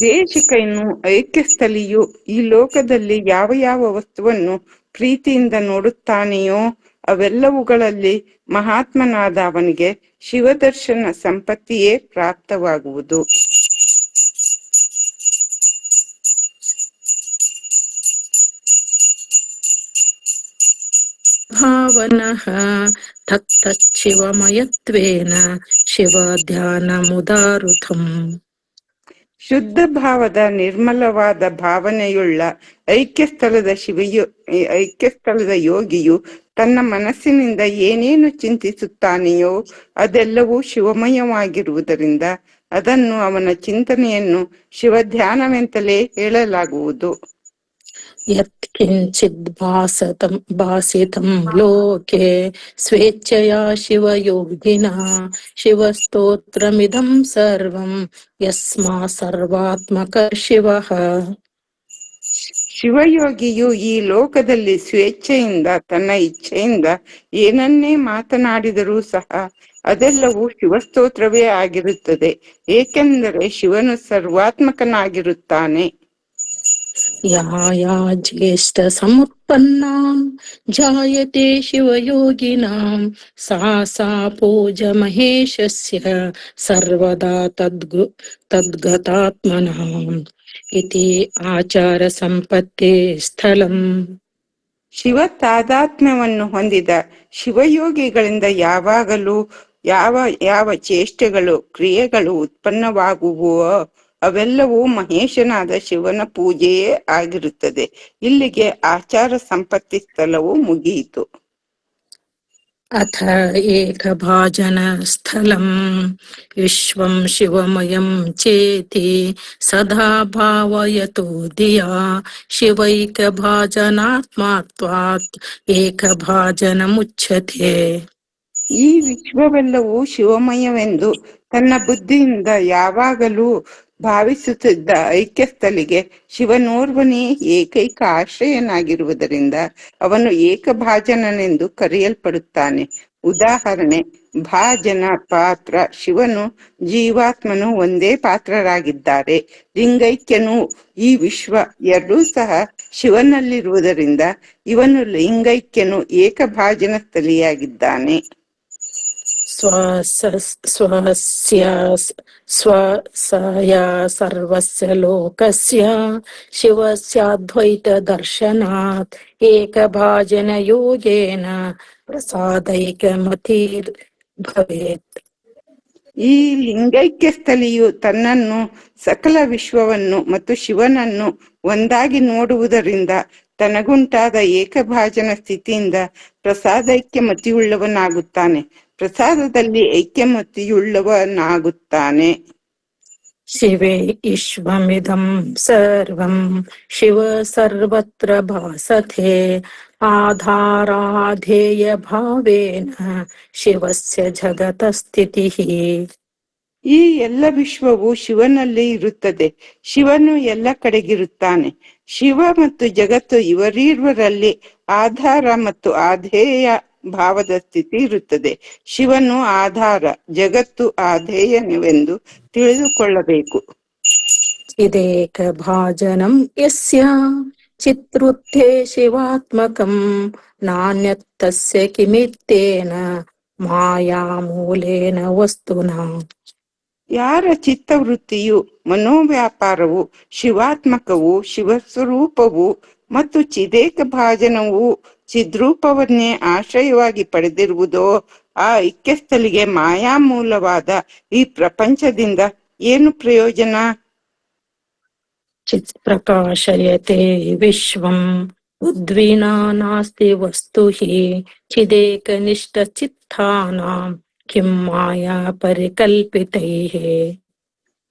ದೇಶಿಕನು ಐಕ್ಯಸ್ಥಲಿಯು ಈ ಲೋಕದಲ್ಲಿ ಯಾವ ಯಾವ ವಸ್ತುವನ್ನು ಪ್ರೀತಿಯಿಂದ ನೋಡುತ್ತಾನೆಯೋ ಅವೆಲ್ಲವುಗಳಲ್ಲಿ ಮಹಾತ್ಮನಾದ ಅವನಿಗೆ ಶಿವದರ್ಶನ ಸಂಪತ್ತಿಯೇ ಪ್ರಾಪ್ತವಾಗುವುದು. ಭಾವನಃ ತತ್ತಚ್ಚಿವಮಯತ್ವೇನ ಶಿವ ಧ್ಯಾನ ಮುದಾರುಥಂ. ಶುದ್ಧ ಭಾವದ ನಿರ್ಮಲವಾದ ಭಾವನೆಯುಳ್ಳ ಐಕ್ಯಸ್ಥಳದ ಯೋಗಿಯು ತನ್ನ ಮನಸ್ಸಿನಿಂದ ಏನೇನು ಚಿಂತಿಸುತ್ತಾನೆಯೋ ಅದೆಲ್ಲವೂ ಶಿವಮಯವಾಗಿರುವುದರಿಂದ ಅದನ್ನು ಅವನ ಚಿಂತನೆಯನ್ನು ಶಿವಧ್ಯಾನವೆಂತಲೇ ಹೇಳಲಾಗುವುದು. ಯತ್ಕಿಂಚಿದ್ ಭಾಸಿತಂ ಲೋಕೆ ಸ್ವೇಚ್ಛಯಾ ಶಿವಯೋಗಿನಾ ಶಿವಸ್ತೋತ್ರಮಿದಂ ಸರ್ವಂ ಯಸ್ಮಾ ಸರ್ವಾತ್ಮಕ ಶಿವಃ. ಶಿವಯೋಗಿಯು ಈ ಲೋಕದಲ್ಲಿ ಸ್ವೇಚ್ಛೆಯಿಂದ ತನ್ನ ಇಚ್ಛೆಯಿಂದ ಏನನ್ನೇ ಮಾತನಾಡಿದರೂ ಸಹ ಅದೆಲ್ಲವೂ ಶಿವಸ್ತೋತ್ರವೇ ಆಗಿರುತ್ತದೆ, ಏಕೆಂದರೆ ಶಿವನು ಸರ್ವಾತ್ಮಕನಾಗಿರುತ್ತಾನೆ. ಯಾ ಜ್ಯೇಷ್ಠ ಸಮುತ್ಪನ್ನಾಂ ಜಾಯತೆ ಶಿವಯೋಗಿನಾಂ ಸಾ ಸಾ ಪೂಜ ಮಹೇಶಸ್ಯ ಸರ್ವದಾ ತದ್ಗತಾತ್ಮನಾಂ ಇತಿ ಆಚಾರ ಸಂಪತ್ತೇ ಸ್ಥಳಂ. ಶಿವ ತಾದಾತ್ಮ್ಯವನ್ನು ಹೊಂದಿದ ಶಿವಯೋಗಿಗಳಿಂದ ಯಾವಾಗಲೂ ಯಾವ ಯಾವ ಚೇಷ್ಟೆಗಳು ಕ್ರಿಯೆಗಳು ಉತ್ಪನ್ನವಾಗುವೋ ಅವೆಲ್ಲವೂ ಮಹೇಶನಾದ ಶಿವನ ಪೂಜೆಯೇ ಆಗಿರುತ್ತದೆ. ಇಲ್ಲಿಗೆ ಆಚಾರ ಸಂಪತ್ತಿ ಸ್ಥಳವು ಮುಗಿಯಿತು. ಅಥ ಏಕಭಾಜನ ಸ್ಥಳಂ ವಿಶ್ವಂ ಶಿವಮಯಂ ಚೇತಿ ಸದಾ ಭಾವಯತೋ ಧಿಯಾ ಶಿವೈಕಭಾಜನಾತ್ಮಾತ್ವಾತ್ ಏಕಭಾಜನಮುಚ್ಯತೆ. ಈ ವಿಶ್ವವೆಲ್ಲವೂ ಶಿವಮಯವೆಂದು ತನ್ನ ಬುದ್ಧಿಯಿಂದ ಯಾವಾಗಲೂ ಭಾವಿಸುತ್ತಿದ್ದ ಐಕ್ಯಸ್ಥಲಿಗೆ ಶಿವನೋರ್ವನೇ ಏಕೈಕ ಆಶ್ರಯನಾಗಿರುವುದರಿಂದ ಅವನು ಏಕಭಾಜನನೆಂದು ಕರೆಯಲ್ಪಡುತ್ತಾನೆ. ಉದಾಹರಣೆ, ಭಾಜನ ಪಾತ್ರ ಶಿವನು ಜೀವಾತ್ಮನು ಒಂದೇ ಪಾತ್ರರಾಗಿದ್ದಾರೆ. ಲಿಂಗೈಕ್ಯನು ಈ ವಿಶ್ವ ಎರಡೂ ಸಹ ಶಿವನಲ್ಲಿರುವುದರಿಂದ ಇವನು ಲಿಂಗೈಕ್ಯನು ಏಕಭಾಜನ ಸ್ಥಳಿಯಾಗಿದ್ದಾನೆ. ಸ್ವಸ್ಯ ಸರ್ವಸ್ಯ ಲೋಕಸ್ಯ ಶಿವಸ್ಯಾದ್ವೈತ ದರ್ಶನಾತ್ ಏಕಭಾಜನ ಯೋಗೇನ ಪ್ರಸಾದೈಕಮತಿರ್ ಭವೇತ್. ಈ ಲಿಂಗೈಕ್ಯ ಸ್ಥಳಿಯು ತನ್ನನ್ನು ಸಕಲ ವಿಶ್ವವನ್ನು ಮತ್ತು ಶಿವನನ್ನು ಒಂದಾಗಿ ನೋಡುವುದರಿಂದ ತನಗುಂಟಾದ ಏಕಭಾಜನ ಸ್ಥಿತಿಯಿಂದ ಪ್ರಸಾದೈಕ್ಯಮತಿಯುಳ್ಳವನಾಗುತ್ತಾನೆ. ಪ್ರಸಾದದಲ್ಲಿ ಐಕ್ಯಮತಿಯುಳ್ಳವನಾಗುತ್ತಾನೆ. ಶಿವೇ ವಿಶ್ವಮಿದಂ ಸರ್ವಂ ಶಿವ ಸರ್ವತ್ರ ಭಾಸತೆ ಆಧಾರಾಧೇಯ ಭಾವೇನ ಶಿವಸ್ಯ ಜಗತ ಸ್ಥಿತಿಃ. ಈ ಎಲ್ಲ ವಿಶ್ವವು ಶಿವನಲ್ಲಿ ಇರುತ್ತದೆ, ಶಿವನು ಎಲ್ಲ ಕಡೆಗಿರುತ್ತಾನೆ. ಶಿವ ಮತ್ತು ಜಗತ್ತು ಇವರಿರುವರಲ್ಲಿ ಆಧಾರ ಮತ್ತು ಆಧೇಯ ಭಾವದ ಸ್ಥಿತಿ ಇರುತ್ತದೆ. ಶಿವನು ಆಧಾರ, ಜಗತ್ತು ಆಧೇಯವೆಂದು ತಿಳಿದುಕೊಳ್ಳಬೇಕು. ಚಿದೇಕ ಭಾಜನಂ ಯಸ್ಯ ಚಿತ್ರೂಥೇ ಶಿವಾತ್ಮಕಂ ನಾನ್ಯತ್ ತಸ್ಯ ಕಿಮಿತ್ತೇನ ಮಾಯಾ ಮೂಲೇನ ವಸ್ತುನಾ. ಯಾರ ಚಿತ್ತವೃತ್ತಿಯು ಮನೋವ್ಯಾಪಾರವು ಶಿವಾತ್ಮಕವು, ಶಿವಸ್ವರೂಪವು ಮತ್ತು ಚಿದೇಕ ಭಾಜನವು ಚಿದ್ರೂಪವನ್ನೇ ಆಶ್ರಯವಾಗಿ ಪಡೆದಿರುವುದೋ ಆ ಐಕ್ಯಸ್ಥಲಿಗೆ ಮಾಯಾಮೂಲವಾದ ಈ ಪ್ರಪಂಚದಿಂದ ಏನು ಪ್ರಯೋಜನ? ಚಿತ್ ಪ್ರಕಾಶಯತೆ ವಿಶ್ವಂ ಉದ್ವಿನಾ ನಾಸ್ತಿ ವಸ್ತು ಹಿ ಚಿದೇಕ ನಿಷ್ಠ ಚಿತ್ತಾನಾಂ ಕಿಂ ಮಾಯಾ ಪರಿಕಲ್ಪಿತೈಃ.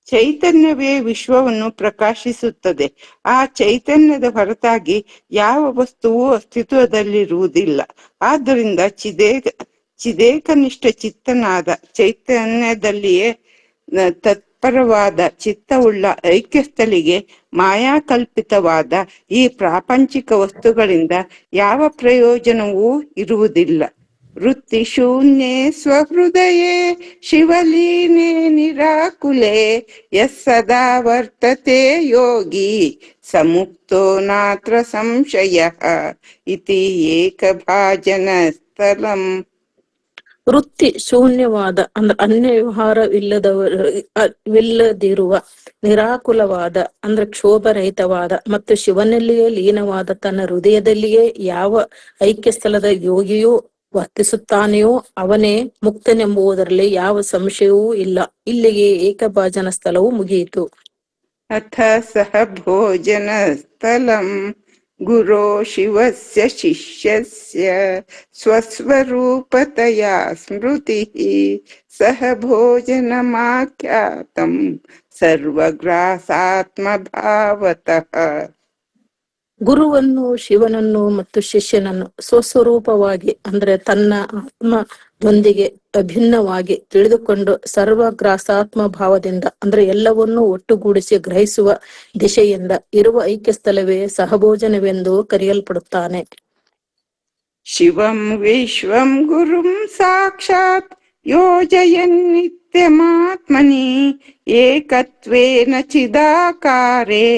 ಚೈತನ್ಯವೇ ವಿಶ್ವವನ್ನು ಪ್ರಕಾಶಿಸುತ್ತದೆ. ಆ ಚೈತನ್ಯದ ಹೊರತಾಗಿ ಯಾವ ವಸ್ತುವು ಅಸ್ತಿತ್ವದಲ್ಲಿರುವುದಿಲ್ಲ. ಆದ್ದರಿಂದ ಚಿದೇಕನಿಷ್ಠ ಚಿತ್ತನಾದ ಚೈತನ್ಯದಲ್ಲಿಯೇ ತತ್ಪರವಾದ ಚಿತ್ತವುಳ್ಳ ಐಕ್ಯಸ್ಥಲಿಗೆ ಮಾಯಾಕಲ್ಪಿತವಾದ ಈ ಪ್ರಾಪಂಚಿಕ ವಸ್ತುಗಳಿಂದ ಯಾವ ಪ್ರಯೋಜನವೂ ಇರುವುದಿಲ್ಲ. ವೃತ್ತಿ ಶೂನ್ಯೇ ಸ್ವಹೃದಯೇ ಶಿವಲೀನೆ ನಿರಾಕುಲೆ ಯಸ್ಸದಾ ವರ್ತತೆ ಯೋಗಿ ಸಮುಕ್ತೋ ನಾತ್ರ ಸಂಶಯಃ ಇತಿ ಏಕಭಾಜನ ಸ್ಥಲಂ. ವೃತ್ತಿ ಶೂನ್ಯವಾದ ಅಂದ್ರೆ ಅನ್ಯ ವಿಲ್ಲದಿರುವ ನಿರಾಕುಲವಾದ ಅಂದ್ರೆ ಕ್ಷೋಭರಹಿತವಾದ ಮತ್ತು ಶಿವನಲ್ಲಿಯೇ ಲೀನವಾದ ತನ್ನ ಹೃದಯದಲ್ಲಿಯೇ ಯಾವ ಐಕ್ಯ ಸ್ಥಳದ ಯೋಗಿಯೂ ವರ್ತಿಸುತ್ತಾನೆಯೋ ಅವನೇ ಮುಕ್ತನೆಂಬುದರಲ್ಲಿ ಯಾವ ಸಂಶಯವೂ ಇಲ್ಲ. ಇಲ್ಲಿಗೆ ಏಕಭಾಜನ ಸ್ಥಳವು ಮುಗಿಯಿತು. ಅಥ ಸಹ ಭೋಜನ ಸ್ಥಳಂ ಗುರೋ ಶಿವಸ್ಯ ಶಿಷ್ಯಸ್ಯ ಸ್ವಸ್ವರೂಪತಯಾ ಸ್ಮೃತಿಃ ಸಹ ಭೋಜನಮಾಖ್ಯಾತಂ ಸರ್ವಗ್ರಾಸಾತ್ಮಭಾವತಃ. ಗುರುವನ್ನು ಶಿವನನ್ನು ಮತ್ತು ಶಿಷ್ಯನನ್ನು ಸ್ವಸ್ವರೂಪವಾಗಿ ಅಂದ್ರೆ ತನ್ನ ಆತ್ಮದೊಂದಿಗೆ ಅಭಿನ್ನವಾಗಿ ತಿಳಿದುಕೊಂಡು ಸರ್ವಗ್ರಾಸಾತ್ಮ ಭಾವದಿಂದ ಅಂದ್ರೆ ಎಲ್ಲವನ್ನೂ ಒಟ್ಟುಗೂಡಿಸಿ ಗ್ರಹಿಸುವ ದಿಶೆಯಿಂದ ಇರುವ ಐಕ್ಯ ಸ್ಥಳವೇ ಸಹಭೋಜನವೆಂದು ಕರೆಯಲ್ಪಡುತ್ತಾನೆ. ಶಿವಂ ವಿಶ್ವಂ ಗುರುಂ ಸಾಕ್ಷಾತ್ ಯೋಜಯನ್ನಿತ್ಯಮಾತ್ಮನಿ ಏಕತ್ವೇನ ಚಿದಾಕಾರೇ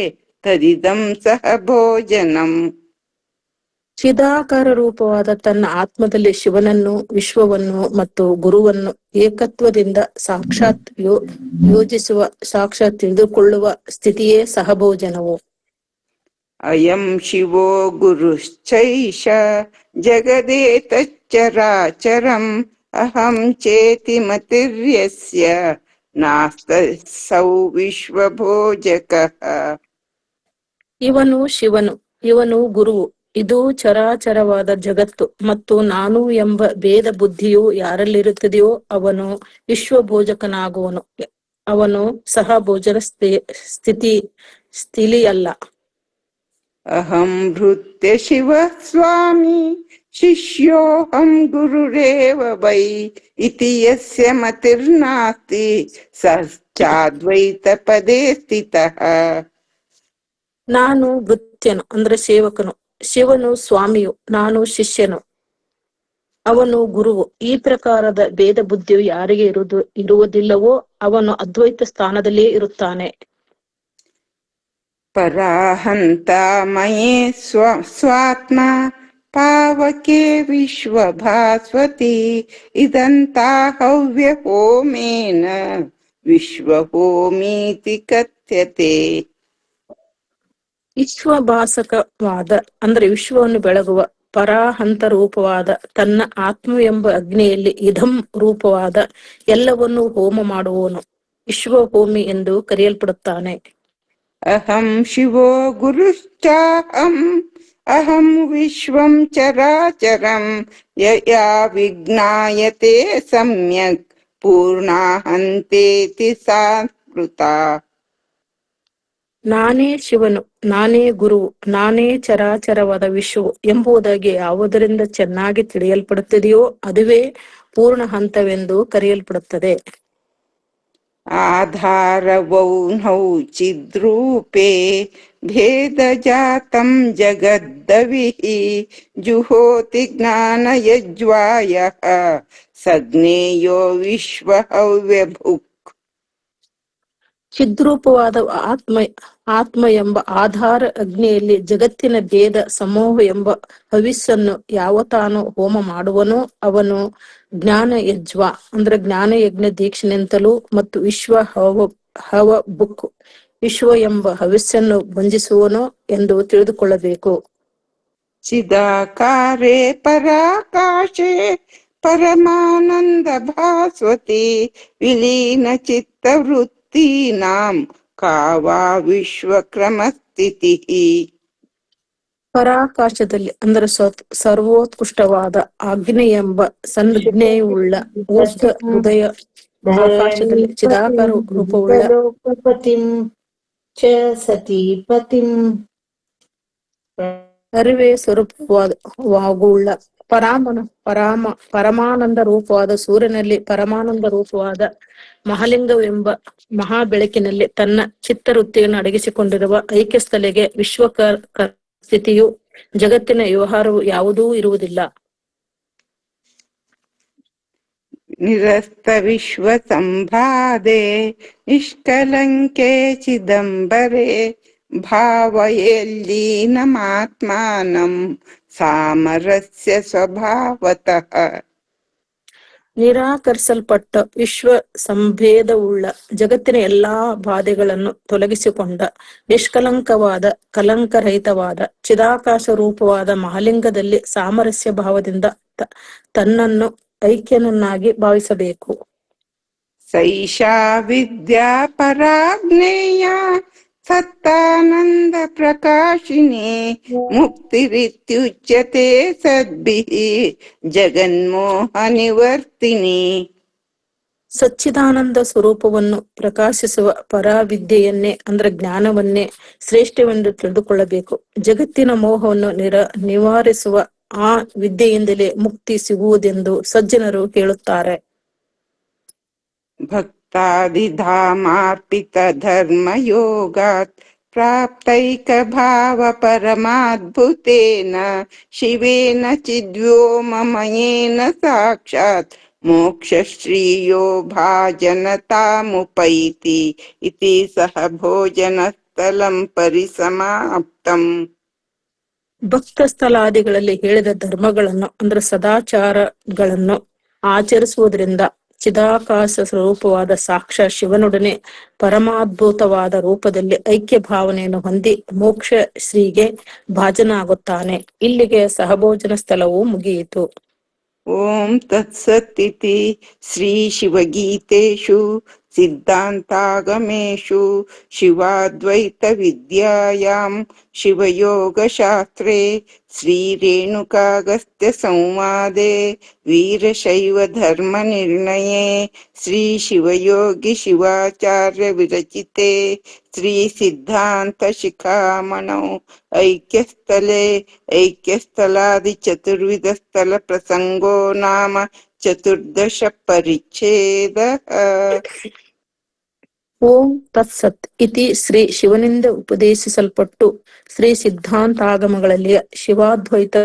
ತದಿದಂ ಸಹ ಭೋಜನಂ. ಚಿದಾಕಾರ ರೂಪವಾದ ತನ್ನ ಆತ್ಮದಲ್ಲಿ ಶಿವನನ್ನು ವಿಶ್ವವನ್ನು ಮತ್ತು ಗುರುವನ್ನು ಏಕತ್ವದಿಂದ ಸಾಕ್ಷಾತ್ ಯೋಜಿಸುವ ಸಾಕ್ಷಾತ್ ತಿಳಿದುಕೊಳ್ಳುವ ಸ್ಥಿತಿಯೇ ಸಹಭೋಜನವು. ಅಯಂ ಶಿವೋ ಗುರುಶ್ಚೈಷ ಜಗದೇತಚ್ಚರಾಚರಂ ಅಹಂ ಚೇತಿ ಮತಿರ್ಯಸ್ಯ ನಾಸ್ತಸೌ ವಿಶ್ವಭೋಜಕಃ. ಇವನು ಶಿವನು, ಇವನು ಗುರುವು, ಇದು ಚರಾಚರವಾದ ಜಗತ್ತು ಮತ್ತು ನಾನು ಎಂಬ ಭೇದ ಬುದ್ಧಿಯು ಯಾರಲ್ಲಿರುತ್ತದೆಯೋ ಅವನು ವಿಶ್ವಭೋಜಕನಾಗುವನು. ಅವನು ಸಹ ಭೋಜನ ಸ್ಥಿತಿಯಲ್ಲ. ಅಹಂ ಭೃತ್ಯ ಶಿವ ಸ್ವಾಮಿ ಶಿಷ್ಯೋಹಂ ಗುರುರೇವ ವೈ ಇತಿ ಯಸ್ಯ ಮತಿರ್ನಾಸ್ತಿ ಸಶ್ಚಾದ್ವೈತ ಪದೇ ಸ್ಥಿತಃ. ನಾನು ಭೃತ್ಯನು ಅಂದ್ರೆ ಸೇವಕನು, ಶಿವನು ಸ್ವಾಮಿಯು, ನಾನು ಶಿಷ್ಯನು, ಅವನು ಗುರುವು. ಈ ಪ್ರಕಾರದ ಭೇದ ಬುದ್ಧಿಯು ಯಾರಿಗೆ ಇರುವುದಿಲ್ಲವೋ ಅವನು ಅದ್ವೈತ ಸ್ಥಾನದಲ್ಲಿಯೇ ಇರುತ್ತಾನೆ. ಪರಾಹಂತ ಮಯೇ ಸ್ವಾತ್ಮ ಪಾವಕೆ ವಿಶ್ವಭಾಸ್ವತಿ ಇದಂತಾಹವ್ಯ ಹೋಮೇನ ವಿಶ್ವಹೋಮೀತಿ ಕಥ್ಯತೆ. ವಿಶ್ವಭಾಸಕವಾದ ಅಂದ್ರೆ ವಿಶ್ವವನ್ನು ಬೆಳಗುವ ಪರಾಹಂತ ರೂಪವಾದ ತನ್ನ ಆತ್ಮ ಎಂಬ ಅಗ್ನಿಯಲ್ಲಿ ಇದಂ ರೂಪವಾದ ಎಲ್ಲವನ್ನೂ ಹೋಮ ಮಾಡುವವನು ವಿಶ್ವಹೋಮಿ ಎಂದು ಕರೆಯಲ್ಪಡುತ್ತಾನೆ. ಅಹಂ ಶಿವೋ ಗುರುಶ್ಚಾಹಂ ಅಹಂ ವಿಶ್ವಂ ಚರಾಚರಂ ಯಯಾ ವಿಜ್ಞಾಯತೆ ಸಮ್ಯಕ್ ಪೂರ್ಣಾಹಂತೇತಿ ಸಾ ಸ್ಮೃತಾ. ನಾನೇ ಶಿವನು, ನಾನೇ ಗುರುವು, ನಾನೇ ಚರಾಚರವಾದ ವಿಶ್ವವು ಎಂಬುದಾಗಿ ಯಾವುದರಿಂದ ಚೆನ್ನಾಗಿ ತಿಳಿಯಲ್ಪಡುತ್ತದೆಯೋ ಅದುವೇ ಪೂರ್ಣ ಹಂತವೆಂದು ಕರೆಯಲ್ಪಡುತ್ತದೆ. ಆಧಾರವೌನೌ ಚಿದ್ರೂಪೇ ಭೇದ ಜಾತಂ ಜಗದ್ದವಿಃ ಜುಹೋತಿ ಜ್ಞಾನಯಜ್ವಾಯಃ ಸಜ್ಞೇಯೋ ವಿಶ್ವಹವ್ಯಭುಕ್. ಚಿದ್ರೂಪವಾದ ಆತ್ಮ ಎಂಬ ಆಧಾರ ಅಗ್ನಿಯಲ್ಲಿ ಜಗತ್ತಿನ ಭೇದ ಸಮೂಹ ಎಂಬ ಹವಿಸ್ಸನ್ನು ಯಾವ ತಾನು ಹೋಮ ಮಾಡುವನೋ ಅವನು ಜ್ಞಾನ ಯಜ್ವ ಅಂದ್ರೆ ಜ್ಞಾನ ಯಜ್ಞ ದೀಕ್ಷೆನಿಂತಲೂ ಮತ್ತು ವಿಶ್ವ ಹವ ಬುಕ್ ವಿಶ್ವ ಎಂಬ ಹವಿಸ್ಸನ್ನು ಭಂಜಿಸುವನೋ ಎಂದು ತಿಳಿದುಕೊಳ್ಳಬೇಕು. ಚಿದಾಕಾರೇ ಪರಾಕಾಶೇ ಪರಮಾನಂದ ಭಾಸ್ವತಿ ವಿಲೀನ ಚಿತ್ತವೃತ್ತೀನಾಂ ಕಾವಾ ವಿಶ್ವಕ್ರಮಸ್ಥಿತಿಃ. ಪರಾಕಾಶದಲ್ಲಿ ಅಂದ್ರೆ ಸರ್ವೋತ್ಕೃಷ್ಟವಾದ ಅಗ್ನಿ ಎಂಬ ಸಂಜ್ಞೆಯುಳ್ಳ ಊರ್ಧ್ವ ಹೃದಯ ಆಕಾಶದಲ್ಲಿ ಚಿದಾಕಾರ ರೂಪವುಳ್ಳ ಅರಿವೇ ಸ್ವರೂಪವಾಗುಳ್ಳ ಪರಮಾನಂದ ರೂಪವಾದ ಸೂರ್ಯನಲ್ಲಿ ಪರಮಾನಂದ ರೂಪವಾದ ಮಹಾಲಿಂಗವೆಂಬ ಮಹಾ ಬೆಳಕಿನಲ್ಲಿ ತನ್ನ ಚಿತ್ತವೃತ್ತಿಯನ್ನು ಅಡಗಿಸಿಕೊಂಡಿರುವ ಐಕ್ಯಸ್ಥಲೆಗೆ ವಿಶ್ವ ಸ್ಥಿತಿಯು ಜಗತ್ತಿನ ವ್ಯವಹಾರವು ಯಾವುದೂ ಇರುವುದಿಲ್ಲ. ನಿರಸ್ತ ವಿಶ್ವ ಸಂಭಾದೆ ನಿಷ್ಕಲಂಕೆ ಚಿದಂಬರೆ ಭಾವಯಲ್ಲೀನಮಾತ್ಮಾನಂ ಸಾಮರಸ್ಯ ಸ್ವಭಾವತಃ. ನಿರಾಕರಿಸಲ್ಪಟ್ಟ ವಿಶ್ವ ಸಂಭೇದವುಳ್ಳ ಜಗತ್ತಿನ ಎಲ್ಲಾ ಬಾಧೆಗಳನ್ನು ತೊಲಗಿಸಿಕೊಂಡ ನಿಷ್ಕಲಂಕವಾದ ಕಲಂಕರಹಿತವಾದ ಚಿದಾಕಾಶ ರೂಪವಾದ ಮಹಾಲಿಂಗದಲ್ಲಿ ಸಾಮರಸ್ಯ ಭಾವದಿಂದ ತನ್ನನ್ನು ಐಕ್ಯನನ್ನಾಗಿ ಭಾವಿಸಬೇಕು. ಸೈಷಾ ವಿದ್ಯಾ ಪರಾಜ್ಞೇಯ ಸತ್ತಾನಂದ ಪ್ರಕಾಶಿನಿ ಮುಕ್ತಿರಿತ್ಯುಚ್ಯತೆ ಸದ್ಭಿಃ ಜಗನ್ಮೋಹ ನಿವರ್ತಿನಿ. ಸಚ್ಚಿದಾನಂದ ಸ್ವರೂಪವನ್ನು ಪ್ರಕಾಶಿಸುವ ಪರಾವಿದ್ಯೆಯನ್ನೇ ಅಂದ್ರೆ ಜ್ಞಾನವನ್ನೇ ಶ್ರೇಷ್ಠವೆಂದು ತಿಳಿದುಕೊಳ್ಳಬೇಕು. ಜಗತ್ತಿನ ಮೋಹವನ್ನು ನಿವಾರಿಸುವ ಆ ವಿದ್ಯೆಯಿಂದಲೇ ಮುಕ್ತಿ ಸಿಗುವುದೆಂದು ಸಜ್ಜನರು ಹೇಳುತ್ತಾರೆ. ಭಕ್ತಾದಿಧಾಮಾರ್ಪಿತ ಧರ್ಮ ಯೋಗಾತ್ ಪ್ರಾಪ್ತೈಕ ಭಾವ ಪರಮಾದ್ಭುತೇನ ಶಿವೇನ ಚಿದ್ವ್ಯೋಮಮಯೇನ ಸಾಕ್ಷಾತ್ ಮೋಕ್ಷ ಶ್ರೀಯೋ ಭಾಜನತಾಮುಪೈತಿ ಇತಿ ಸಹ ಭೋಜನ ಸ್ಥಳಂ ಪರಿಸಮಾಪ್ತಂ. ಭಕ್ತ ಸ್ಥಳಾದಿಗಳಲ್ಲಿ ಹೇಳಿದ ಧರ್ಮಗಳನ್ನು ಅಂದ್ರೆ ಸದಾಚಾರಗಳನ್ನು ಆಚರಿಸುವುದರಿಂದ ಚಿದಾಕಾಶ ಸ್ವರೂಪವಾದ ಸಾಕ್ಷಾತ್ ಶಿವನೊಡನೆ ಪರಮಾದ್ಭುತವಾದ ರೂಪದಲ್ಲಿ ಐಕ್ಯ ಭಾವನೆಯನ್ನು ಹೊಂದಿ ಮೋಕ್ಷ ಶ್ರೀಗೆ ಭಾಜನಾಗುತ್ತಾನೆ. ಇಲ್ಲಿಗೆ ಸಹಭೋಜನ ಸ್ಥಳವು ಮುಗಿಯಿತು. ಓಂ ತತ್ಸತ್ ಇತಿ ಶ್ರೀ ಶಿವಗೀತೇಷು ಸಿದ್ಧಾಂತಾಗಮೇಷು ಶಿವಾದ್ವೈತ ವಿದ್ಯಾಯಾಂ ಶಿವಯೋಗಶಾಸ್ತ್ರೇ ಶ್ರೀ ರೇಣುಕಾಗಸ್ತ್ಯ ಸಂವಾದೆ ವೀರಶೈವ ಧರ್ಮ ನಿರ್ಣಯೇ ಶ್ರೀ ಶಿವಯೋಗಿ ಶಿವಾಚಾರ್ಯ ವಿರಚಿತೆ ಶ್ರೀ ಸಿದ್ಧಾಂತ ಶಿಖಾಮಣೌ ಐಕ್ಯಸ್ಥಲೆ ಐಕ್ಯಸ್ಥಲಾದಿ ಚತುರ್ವಿಧ ಸ್ಥಳ ಪ್ರಸಂಗೋ ನಾಮ ಚತುರ್ದಶ ಪರಿಚ್ಛೇದ. ಓಂ ತತ್ಸತ್ ಇತಿ ಶ್ರೀ ಶಿವನಿಂದ ಉಪದೇಶಿಸಲ್ಪಟ್ಟು ಶ್ರೀ ಸಿದ್ಧಾಂತಾಗಮಗಳಲ್ಲಿ ಶಿವಾದ್ವೈತ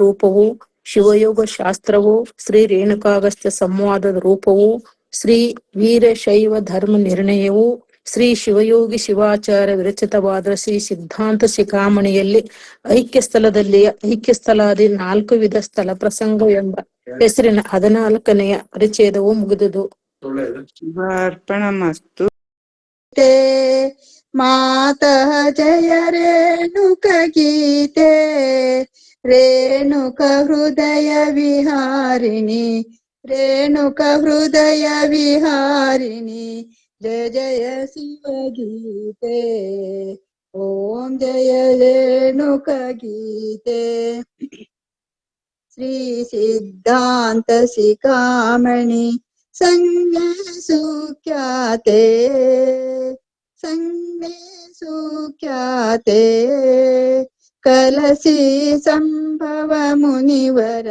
ರೂಪವು, ಶಿವಯೋಗ ಶಾಸ್ತ್ರವು, ಶ್ರೀ ರೇಣುಕಾಗಸ್ತ್ಯ ಸಂವಾದದ ರೂಪವು, ಶ್ರೀ ವೀರಶೈವ ಧರ್ಮ ನಿರ್ಣಯವು, ಶ್ರೀ ಶಿವಯೋಗಿ ಶಿವಾಚಾರ್ಯ ವಿರಚಿತವಾದ ಶ್ರೀ ಸಿದ್ಧಾಂತ ಶಿಖಾಮಣಿಯಲ್ಲಿ ಐಕ್ಯ ಸ್ಥಳದಲ್ಲಿ ಐಕ್ಯ ಸ್ಥಳಾದಿ 4 ವಿಧ ಸ್ಥಳ ಪ್ರಸಂಗ ಎಂಬ ಹೆಸರಿನ 14ನೆಯ ಪರಿಚ್ಛೇದವು ಮುಗಿದುದು. ಶಿವಾರ್ಪಣಮಸ್ತು. ಮಾತಃ ಜಯ ರೇಣುಕ ಗೀತೆ ರೇಣುಕ ಹೃದಯ ವಿಹಾರಿಣಿ ರೇಣುಕ ಹೃದಯ ವಿಹಾರಿಣಿ ಜಯ ಜಯ ಶಿವಗೀತೆ. ಓಂ ಜಯ ರೇಣುಕ ಗೀತೆ. ಶ್ರೀ ಸಿದ್ಧಾಂತ ಶಿಖಾಮಣಿ ಸಂಜ್ಞೆ ಸುಖ್ಯಾತೆ ಸಂಜ್ಞೆ ಸುಖ್ಯಾತೆ ಕಲಸಿ ಸಂಭವ ಮುನಿವರ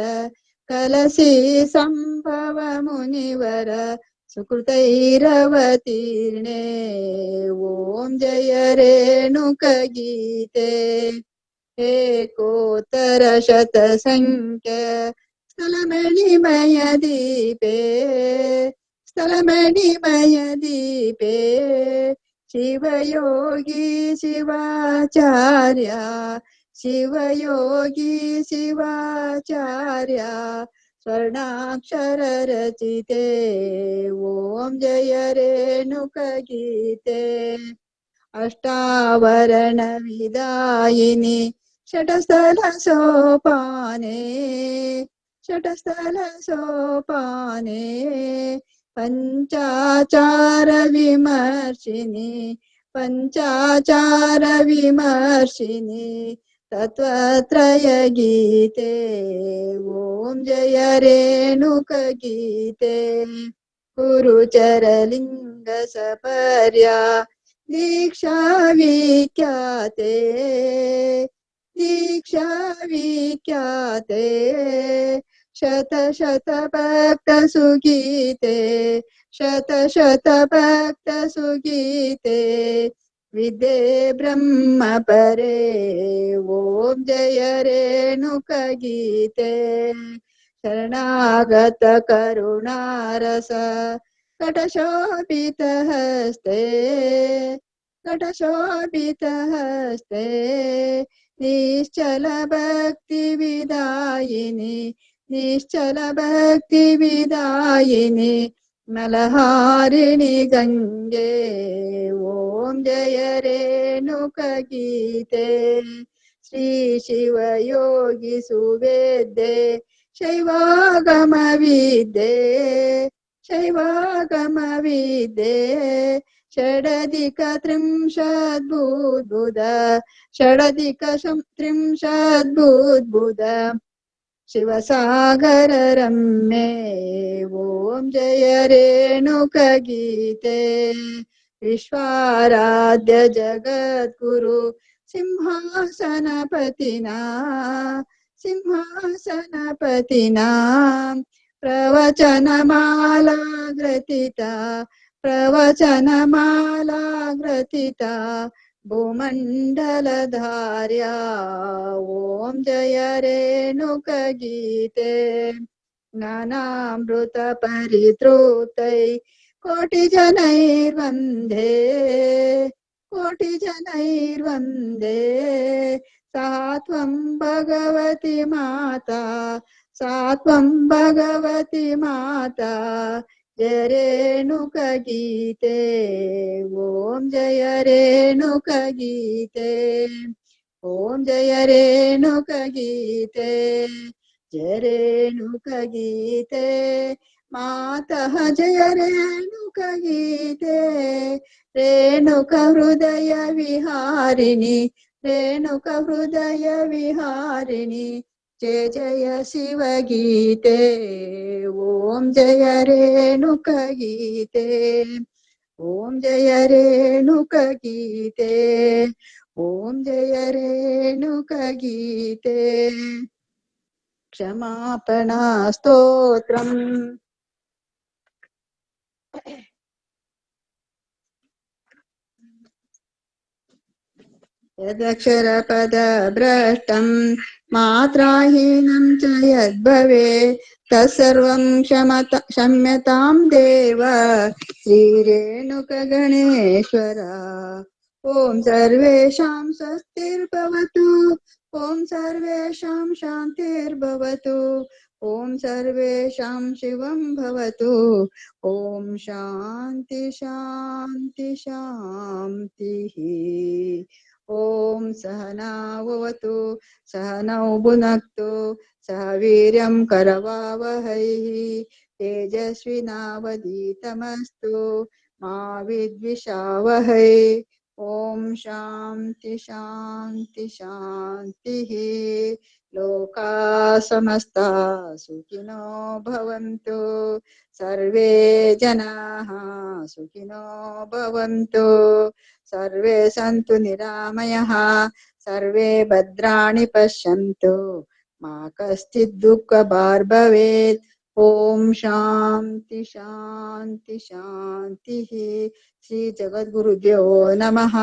ಕಲಸಿ ಸಂಭವ ಮುನಿವರ ಸುಕೃತೈರವತೀರ್ಣೆ. ಓಂ ಜಯ ರೇಣುಕ ಗೀತೆ. ಏಕೋತ್ತರ ಶತ ಸಂಖ್ಯ ಸ್ಥಳಮಣಿಮಯ ದೀಪೆ ಸ್ಥಳಮಣಿಮಯ ದೀಪೆ ಶಿವಯೋಗಿ ಶಿವಾಚಾರ್ಯ ಶಿವಯೋಗಿ ಶಿವಾಚಾರ್ಯ ಸ್ವರ್ಣಾಕ್ಷರ ರಚಿತೆ. ಓಂ ಜಯ ರೇಣುಕ ಗೀತೆ. ಅಷ್ಟಾವರಣ ವಿದಾಯಿನಿ ಷಟಸ್ಥಲ ಸೋಪಾನೆ ಷಟಸ್ಥಲ ಸೋಪಾನೆ ಪಂಚಾಚಾರ ವಿಮರ್ಶಿನಿ ಪಂಚಾಚಾರ ವಿಮರ್ಶಿನಿ ತತ್ವತ್ರಯ ಗೀತೆ. ಓಂ ಜಯ ರೇಣುಕ ಗೀತೆ. ಗುರುಚರಲಿಂಗ ಸಪರ್ಯ ದೀಕ್ಷಾ ವಿಖ್ಯಾತೆ ದೀಕ್ಷಾ ವಿಖ್ಯಾತೆ ಶತ ಶತ ಭಕ್ತ ಸುಗೀತೆ ಶತ ಶತ ಭಕ್ತ ಸುಗೀತೆ ವಿದ್ಯೆ ಬ್ರಹ್ಮ ಪರೇ. ಓಂ ಜಯ ರೇಣುಕ ಗೀತೆ. ಶರಣಾಗತ ಕರುಣಾರಸ ಕಟಶೋಭಿತ ಹಸ್ತೆ घटशोभितहस्ते निश्चल भक्तिविदायिनि निश्चल भक्तिविदायिनि मलहारिणि गङ्गे ॐ जय रेणुकगीते श्री शिवयोगी सुवेद्ये शैवागमविद्ये शैवागमविद्ये षडधिकत्रिंशद्बुद्बुद षडधिकत्रिंशद्बुद्बुद शिवसागर रम्ये ॐ जय रेणुकगीते विश्वाराध्य जगद्गुरु सिंहासनपतिना सिंहासनपतिना प्रवचनमाला ग्रथिता प्रवचनमाला ग्रथिता भूमण्डलधार्या ॐ जय रेणुकगीते ज्ञानामृतपरितृप्तै कोटिजनैर्वन्दे कोटिजनैर्वन्दे सा त्वं भगवती माता सा त्वं भगवती माता जय रेणुकगीते ॐ जय रेणुकगीते ॐ जय रेणुकगीते जय रेणुकगीते मातः जय रेणुकगीते रेणुकहृदय विहारिणि रेणुकहृदय विहारिणि जय जय शिवगीते ॐ जय रेणुकगीते ॐ जय रेणुकगीते ॐ जय रेणुकगीते क्षमापणा स्तोत्रम् यदक्षरपदभ्रष्टं मात्राहीनं च यद्भवेत् तत्सर्वं क्षम्यतां देव श्रीरेणुकगणेश्वर ॐ सर्वेषां स्वस्तिर्भवतु ॐ सर्वेषां शान्तिर्भवतु ॐ सर्वेषां शिवं भवतु ॐ शान्ति शान्ति शान्तिः ॐ सहनाववतु सहनौ भुनक्तु सह वीर्यं करवावहै तेजस्विनावधीतमस्तु मा विद्विषावहै ॐ शान्ति शान्ति शान्तिः लोका समस्ता सुखिनो भवन्तु सर्वे जनाः सुखिनो भवन्तु सर्वे सन्तु निरामयः सर्वे भद्राणि पश्यन्तु मा कश्चित् दुःखभाग् भवेत् ॐ शान्ति शान्ति शान्तिः श्री जगद्गुरुभ्यो नमः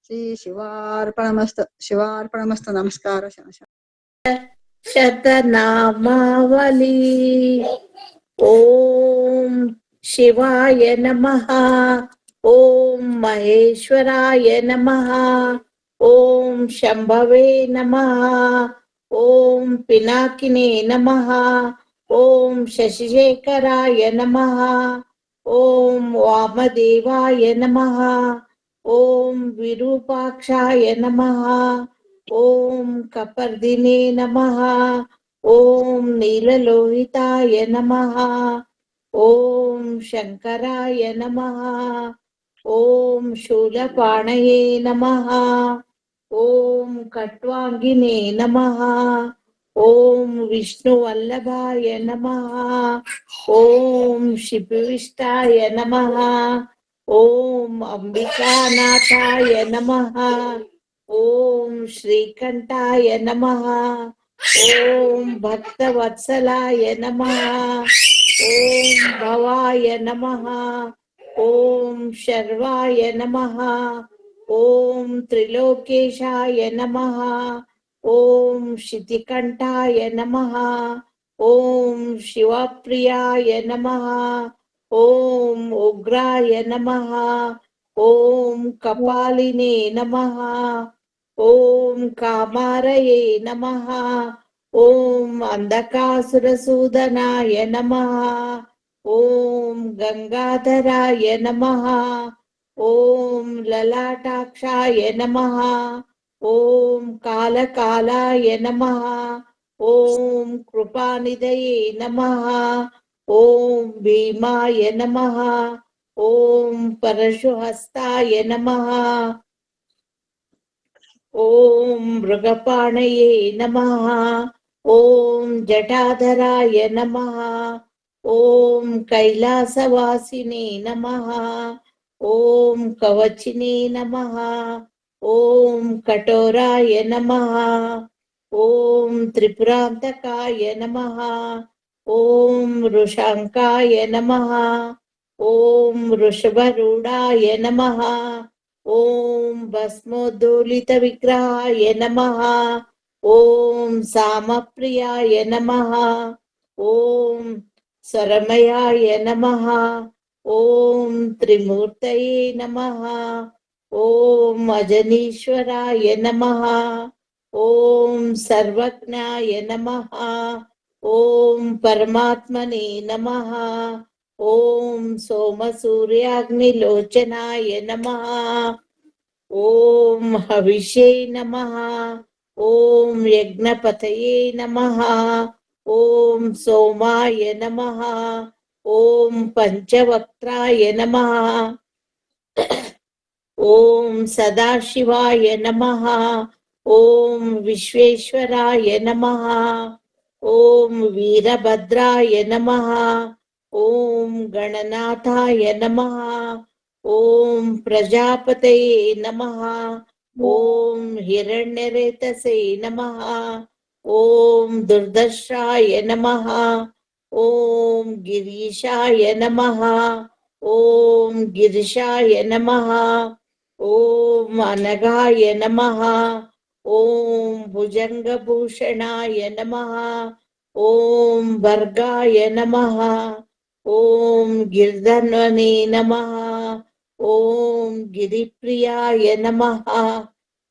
श्री शिवार्पणमस्तु नमस्कार शतनामावली ॐ शिवाय नमः ॐ महेश्वराय नमः ॐ शम्भवे नमः ॐ पिनाकिने नमः ॐ शशिशेखराय नमः ॐ वामदेवाय नमः ॐ विरूपाक्षाय नमः ॐ कपर्दिने नमः ॐ नीललोहिताय नमः ॐ शङ्कराय नमः ॐ शूलपाणये नमः ॐ खट्वाङ्गिने नमः ॐ विष्णुवल्लभाय नमः ॐ शिवविष्टाय नमः ॐ अंबिकानाथाय नमः ॐ श्रीकण्ठाय नमः ॐ भक्तवत्सलाय नमः ॐ भवाय नमः ॐ शर्वाय नमः ॐ त्रिलोकेशाय नमः ॐ शितिकण्ठाय नमः ॐ शिवप्रियाय नमः ॐ उग्राय नमः ಓಂ ಕಪಾಲಿನೇ ನಮಃ. ಓಂ ಕಾಮಾರಯೇ ನಮಃ. ಓಂ ಅಂಧಕಾಸುರಸೂದನಾಯ ನಮಃ. ಓಂ ಗಂಗಾಧರಾಯ ನಮಃ. ಓಂ ಲಲಾಟಾಕ್ಷಾಯ ನಮಃ. ಓಂ ಕಾಲಕಾಲಾಯ ನಮಃ. ಓಂ ಕೃಪಾನಿಧಯೇ ನಮಃ. ಓಂ ಭೀಮಾಯ ನಮಃ. ಓಂ ಪರಶುಹಸ್ತಾಯ ನಮಃ. ಓಂ ಮೃಗಪಾಣಯೇ ನಮಃ. ಓಂ ಜಟಾಧರಾಯ ನಮಃ. ಓಂ ಕೈಲಾಸವಾಸಿನೇ ನಮಃ. ಓಂ ಕವಚಿನೇ ನಮಃ. ಓಂ ಕಠೋರಾಯ ನಮಃ. ಓಂ ತ್ರಿಪುರಾಂತಕಾಯ ನಮಃ. ಓಂ ವೃಷಾಂಕಾಯ ನಮಃ. ಓಂ ವೃಷಭರೂಢಾಯ ನಮಃ. ಓಂ ಭಸ್ಮೋದ್ದೋಲಿತ ವಿಗ್ರಹಾಯ ನಮಃ. ಓಂ ಸಾಮಪ್ರಿಯಾಯ ನಮಃ. ಓಂ ಸ್ವರಮಯಾಯ ನಮಃ. ಓಂ ತ್ರಿಮೂರ್ತಯೇ ನಮಃ. ಓಂ ಅಜನೀಶ್ವರಾಯ ನಮಃ. ಓಂ ಸರ್ವಜ್ಞಾಯ ನಮಃ. ಓಂ ಪರಮಾತ್ಮನೇ ನಮಃ. ಓಂ ಸೋಮಸೂರ್ಯಾಗ್ನಿಲೋಚನಾಯ ನಮಃ. ಓಂ ಹವಿಷೇ ನಮಃ. ಓಂ ಯಜ್ಞಪತಯೇ ನಮಃ. ಓಂ ಸೋಮಾಯ ನಮಃ. ಓಂ ಪಂಚವಕ್ತ್ರಾಯ ನಮಃ. ಓಂ ಸದಾಶಿವಾಯ ನಮಃ. ಓಂ ವಿಶ್ವೇಶ್ವರಾಯ ನಮಃ. ಓಂ ವೀರಭದ್ರಾಯ ನಮಃ. ಓಂ ಗಣನಾಥಾಯ ನಮಃ. ಓಂ ಪ್ರಜಾಪತಯೇ ನಮಃ. ಓಂ ಹಿರಣ್ಯರೇತಸೇ ನಮಃ. ಓಂ ದುರ್ದರ್ಶಾಯ ನಮಃ. ಓಂ ಗಿರೀಶಾಯ ನಮಃ. ಓಂ ಗಿರಿಶಾಯ ನಮಃ. ಓಂ ಅನಘಾಯ ನಮಃ. ಓಂ ಭುಜಂಗಭೂಷಣಾಯ ನಮಃ. ಓಂ ಭರ್ಗಾಯ ನಮಃ. ಓಂ ಗಿರ್ಧನ್ವನೇ ನಮಃ. ಓಂ ಗಿರಿಪ್ರಿಯಾಯ ನಮಃ.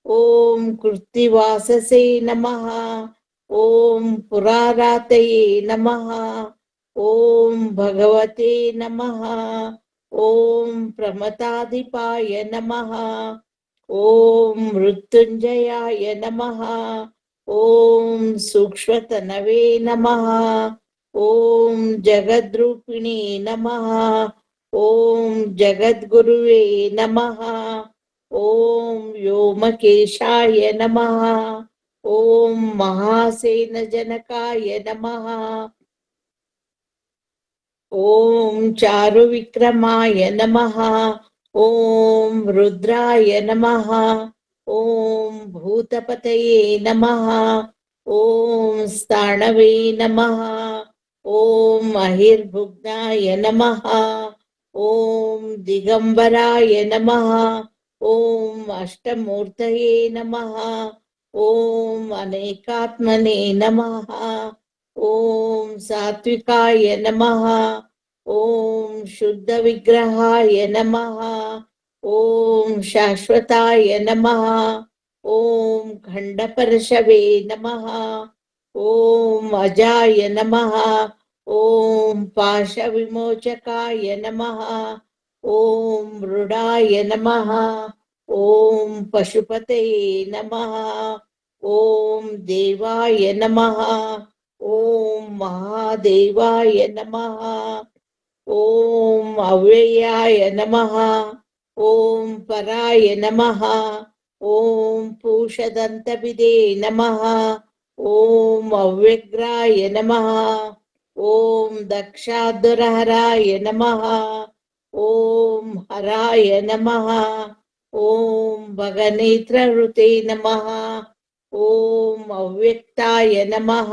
ಓಂ ಕೃತ್ತಿವಾಸಸೇ ನಮಃ. ಓಂ ಪುರಾರಾತಯೇ ನಮಃ. ಓಂ ಭಗವತೆ ನಮಃ. ಓಂ ಪ್ರಮತಾಧಿಪಾಯ ನಮಃ. ಓಂ ಮೃತ್ಯುಂಜಯಾಯ ನಮಃ. ಓಂ ಸೂಕ್ಷ್ಮತನವೇ ನಮಃ. ಓಂ ಜಗದ್ರೂಪಿಣಿ ನಮಃ. ಓಂ ಜಗದ್ಗುರುವೇ ನಮಃ. ಓಂ ವ್ಯೋಮಕೇಶಾಯ ನಮಃ. ಓಂ ಮಹಾಸೇನಜನಕಾಯ ನಮಃ. ಓಂ ಚಾರುವಿಕ್ರಮಾಯ ನಮಃ. ಓಂ ರುದ್ರಾಯ ನಮಃ. ಓಂ ಭೂತಪತಯೇ ನಮಃ. ಓಂ ಸ್ಥಾಣವೇ ನಮಃ. ಓಂ ಅಹಿರ್ಭುಗ್ನಾಯ ನಮಃ. ಓಂ ದಿಗಂಬರಾಯ ನಮಃ. ಓಂ ಅಷ್ಟಮೂರ್ತಯೇ ನಮಃ. ಓಂ ಅನೇಕಾತ್ಮನೇ ನಮಃ. ಓಂ ಸಾತ್ವಿಕಾಯ ನಮಃ. ಓಂ ಶುದ್ಧ ವಿಗ್ರಹಾಯ ನಮಃ. ಓಂ ಶಾಶ್ವತಾಯ ನಮಃ. ಓಂ ಖಂಡಪರಶವೇ ನಮಃ. ಓಂ ಅಜಾಯ ನಮಃ. ಓಂ ಪಾಶವಿಮೋಚಕಾಯ ನಮಃ. ಓಂ ಮೃಡಾಯ ನಮಃ. ಓಂ ಪಶುಪತಯೇ ನಮಃ. ಓಂ ದೇವಾಯ ನಮಃ. ಓಂ ಮಹಾದೇವಾಯ ನಮಃ. ಓಂ ಅವ್ಯಯಾಯ ನಮಃ. ಓಂ ಪರಾಯ ನಮಃ. ಓಂ ಪೂಷದಂತಬಿದೆ ನಮಃ. ಓಂ ಅವ್ಯಗ್ರಾಯ ನಮಃ. ಓಂ ದಕ್ಷಾದುರಹರಾಯ ನಮಃ. ಓಂ ಹರಾಯ ನಮಃ. ಓಂ ಭಗನೇತ್ರಹೃತೆ ನಮಃ. ಓಂ ಅವ್ಯಕ್ತಾಯ ನಮಃ.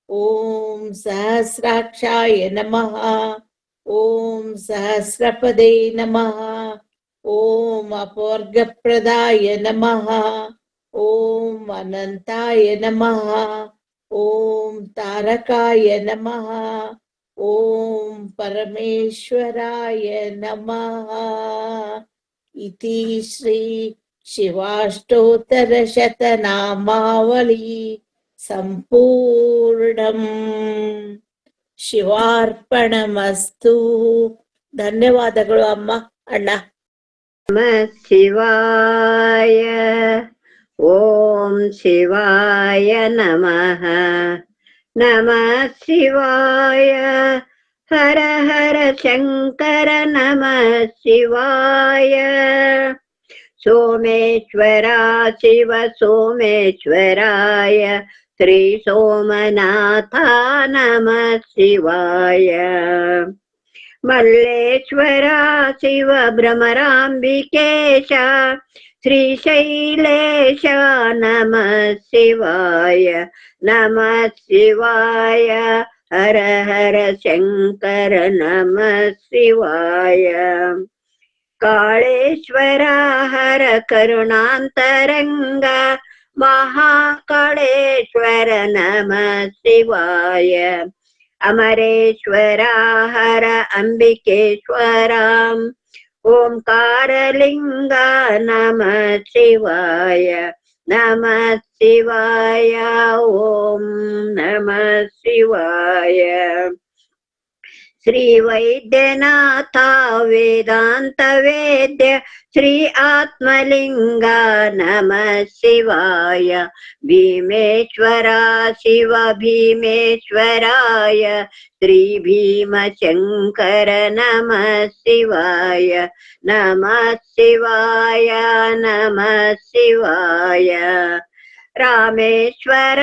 ಓಂ ಸಹಸ್ರಾಕ್ಷಾಯ ನಮಃ. ಓಂ ಸಹಸ್ರಪದೇ ನಮಃ. ಓಂ ಅಪವರ್ಗಪ್ರದಾಯ ನಮಃ. ಓಂ ಅನಂತಾಯ ನಮಃ. ಓಂ ತಾರಕಾಯ ನಮಃ. ಓಂ ಪರಮೇಶ್ವರಾಯ ನಮಃ. इति श्री शिवाष्टोत्तरशतनामावली सम्पूर्णम्। ಶಿವಾರ್ಪಣಮಸ್ತು. ಧನ್ಯವಾದಗಳು ಅಮ್ಮ ಅಣ್ಣ. ನಮಃ ಶಿವಾಯ. ಓಂ ಶಿವಾಯ ನಮಃ. ನಮಃ ಶಿವಾಯ. ಹರ ಹರ ಶಂಕರ ನಮಃ ಶಿವಾಯ. ಸೋಮೇಶ್ವರ ಶಿವ ಸೋಮೇಶ್ವರಾಯ ಶ್ರೀ ಸೋಮನಾಥ ನಮಃ ಶಿವಾಯ. ಮಲ್ಲೇಶ್ವರ ಶಿವ ಭ್ರಮರಾಂಬಿಕೇಶ ಶ್ರೀಶೈಲೇಶ ನಮಃ ಶಿವಾಯ. ನಮಃ ಶಿವಾಯ. ಹರ ಹರ ಶಂಕರ ನಮಃ ಶಿವಾಯ. ಕಾಳೇಶ್ವರ ಹರ ಕರುಣಾಂತರಂಗ ಮಹಾಕಾಳೇಶ್ವರ ನಮಃ ಶಿವಾಯ. ಅಮರೇಶ್ವರ ಹರ ಅಂಬಿಕೇಶ್ವರ ಓಂಕಾರಲಿಂಗ ನಮಃ ಶಿವಾಯ. ನಮಃ ಶಿವಾಯ. ಓಂ ನಮಃ ಶಿವಾಯ. ಶ್ರೀ ವೈದ್ಯನಾಥ ವೇದಾಂತ ವೇದ್ಯ ಶ್ರೀ ಆತ್ಮಲಿಂಗ ನಮಃ ಶಿವಾಯ. ಭೀಮೇಶ್ವರ ಶಿವ ಭೀಮೇಶ್ವರಾಯ ಶ್ರೀ ಭೀಮಶಂಕರ ನಮಃ ಶಿವಾಯ. ನಮಃ ಶಿವಾಯ. ನಮಃ ಶಿವಾಯ. ರಾಮೇಶ್ವರ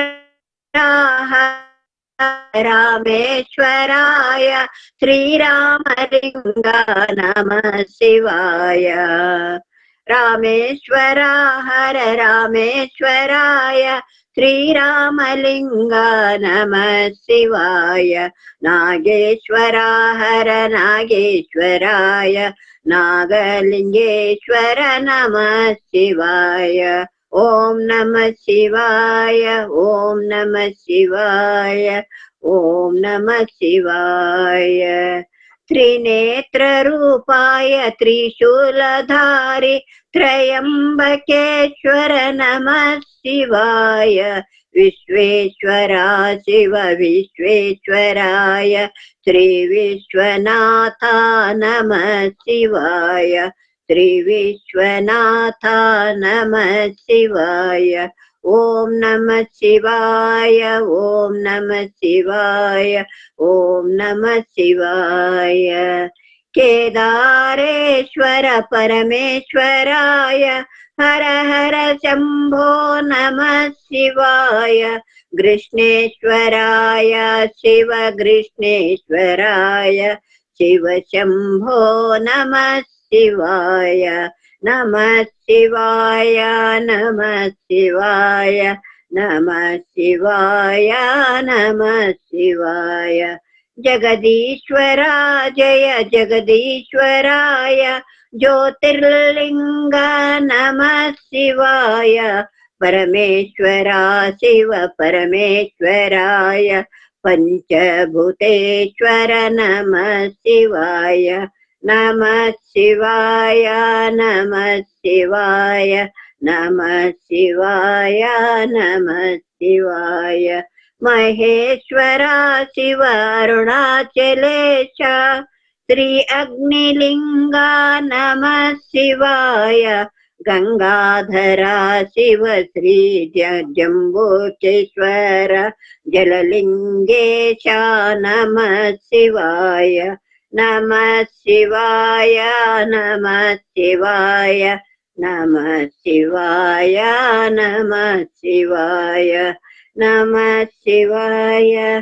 ರಾಮೇಶ್ವರಾಯ ಶ್ರೀರಾಮಲಿಂಗ ನಮಃ ಶಿವಾಯ. ರಾಮೇಶ್ವರ ಹರ ರಾಮೇಶ್ವರಾಯ ಶ್ರೀರಾಮಲಿಂಗ ನಮಃ ಶಿವಾಯ. ನಾಗೇಶ್ವರ ಹರ ನಾಗೇಶ್ವರಾಯ ನಾಗಲಿಂಗೇಶ್ವರ ನಮಃ ಶಿವಾಯ. ಓಂ ನಮಃ ಶಿವಾಯ. ಓಂ ನಮಃ ಶಿವಾಯ. ಓಂ ನಮಃ ಶಿವಾಯ. ತ್ರಿನೇತ್ರ ರೂಪಾಯ ತ್ರಿಶೂಲಧಾರಿ ತ್ರಯಂಬಕೇಶ್ವರ ನಮಃ ಶಿವಾಯ. ವಿಶ್ವೇಶ್ವರ ಶಿವ ವಿಶ್ವೇಶ್ವರಾಯ ಶ್ರೀ ವಿಶ್ವನಾಥ ನಮಃ ಶಿವಾಯ. ಶ್ರೀ ವಿಶ್ವನಾಥ ನಮಃ ಶಿವಾಯ. ಓಂ ನಮಃ ಶಿವಾಯ. ಓಂ ನಮಃ ಶಿವಾಯ. ಓಂ ನಮಃ ಶಿವಾಯ. ಕೇದಾರೇಶ್ವರ ಪರಮೇಶ್ವರಾಯ ಹರ ಹರ ಶಂಭೋ ನಮಃ ಶಿವಾಯ. ಕೃಷ್ಣೇಶ್ವರಾಯ ಶಿವ ಕೃಷ್ಣೇಶ್ವರಾಯ ಶಿವ ಶಂಭೋ ನಮಃ ಶಿವಾಯ. ನಮಃ ಶಿವಾಯ. ನಮಃ ಶಿವಾಯ. ನಮಃ ಶಿವಾಯ. ನಮಃ ಶಿವಾಯ. ಜಗದೀಶ್ವರ ಜಯ ಜಗದೀಶ್ವರಾಯ ಜ್ಯೋತಿರ್ಲಿಂಗ ನಮಃ ಶಿವಾಯ. ಪರಮೇಶ್ವರ ಶಿವ ಪರಮೇಶ್ವರಾಯ ಪಂಚಭೂತೇಶ್ವರ ನಮಃ ಶಿವಾಯ. ನಮಃ ಶಿವಾಯ. ನಮಃ ಶಿವಾಯ. ನಮಃ ಶಿವಾಯ. ನಮಃ ಶಿವಾಯ. ಮಹೇಶ್ವರ ಶಿವ ಅರುಣಾಚಲೇಶ ಶ್ರೀ ಅಗ್ನಿಲಿಂಗ ನಮಃ ಶಿವಾಯ. ಗಂಗಾಧರ ಶಿವ ಶ್ರೀ ಜಂಬೂಕೇಶ್ವರ ಜಲಲಿಂಗೇಶ ನಮಃ ಶಿವಾಯ. ನಮಃ ಶಿವಾಯ. ನಮಃ ಶಿವಾಯ. ನಮಃ ಶಿವಾಯ. ನಮಃ ಶಿವಾಯ. ನಮಃ ಶಿವಾಯ.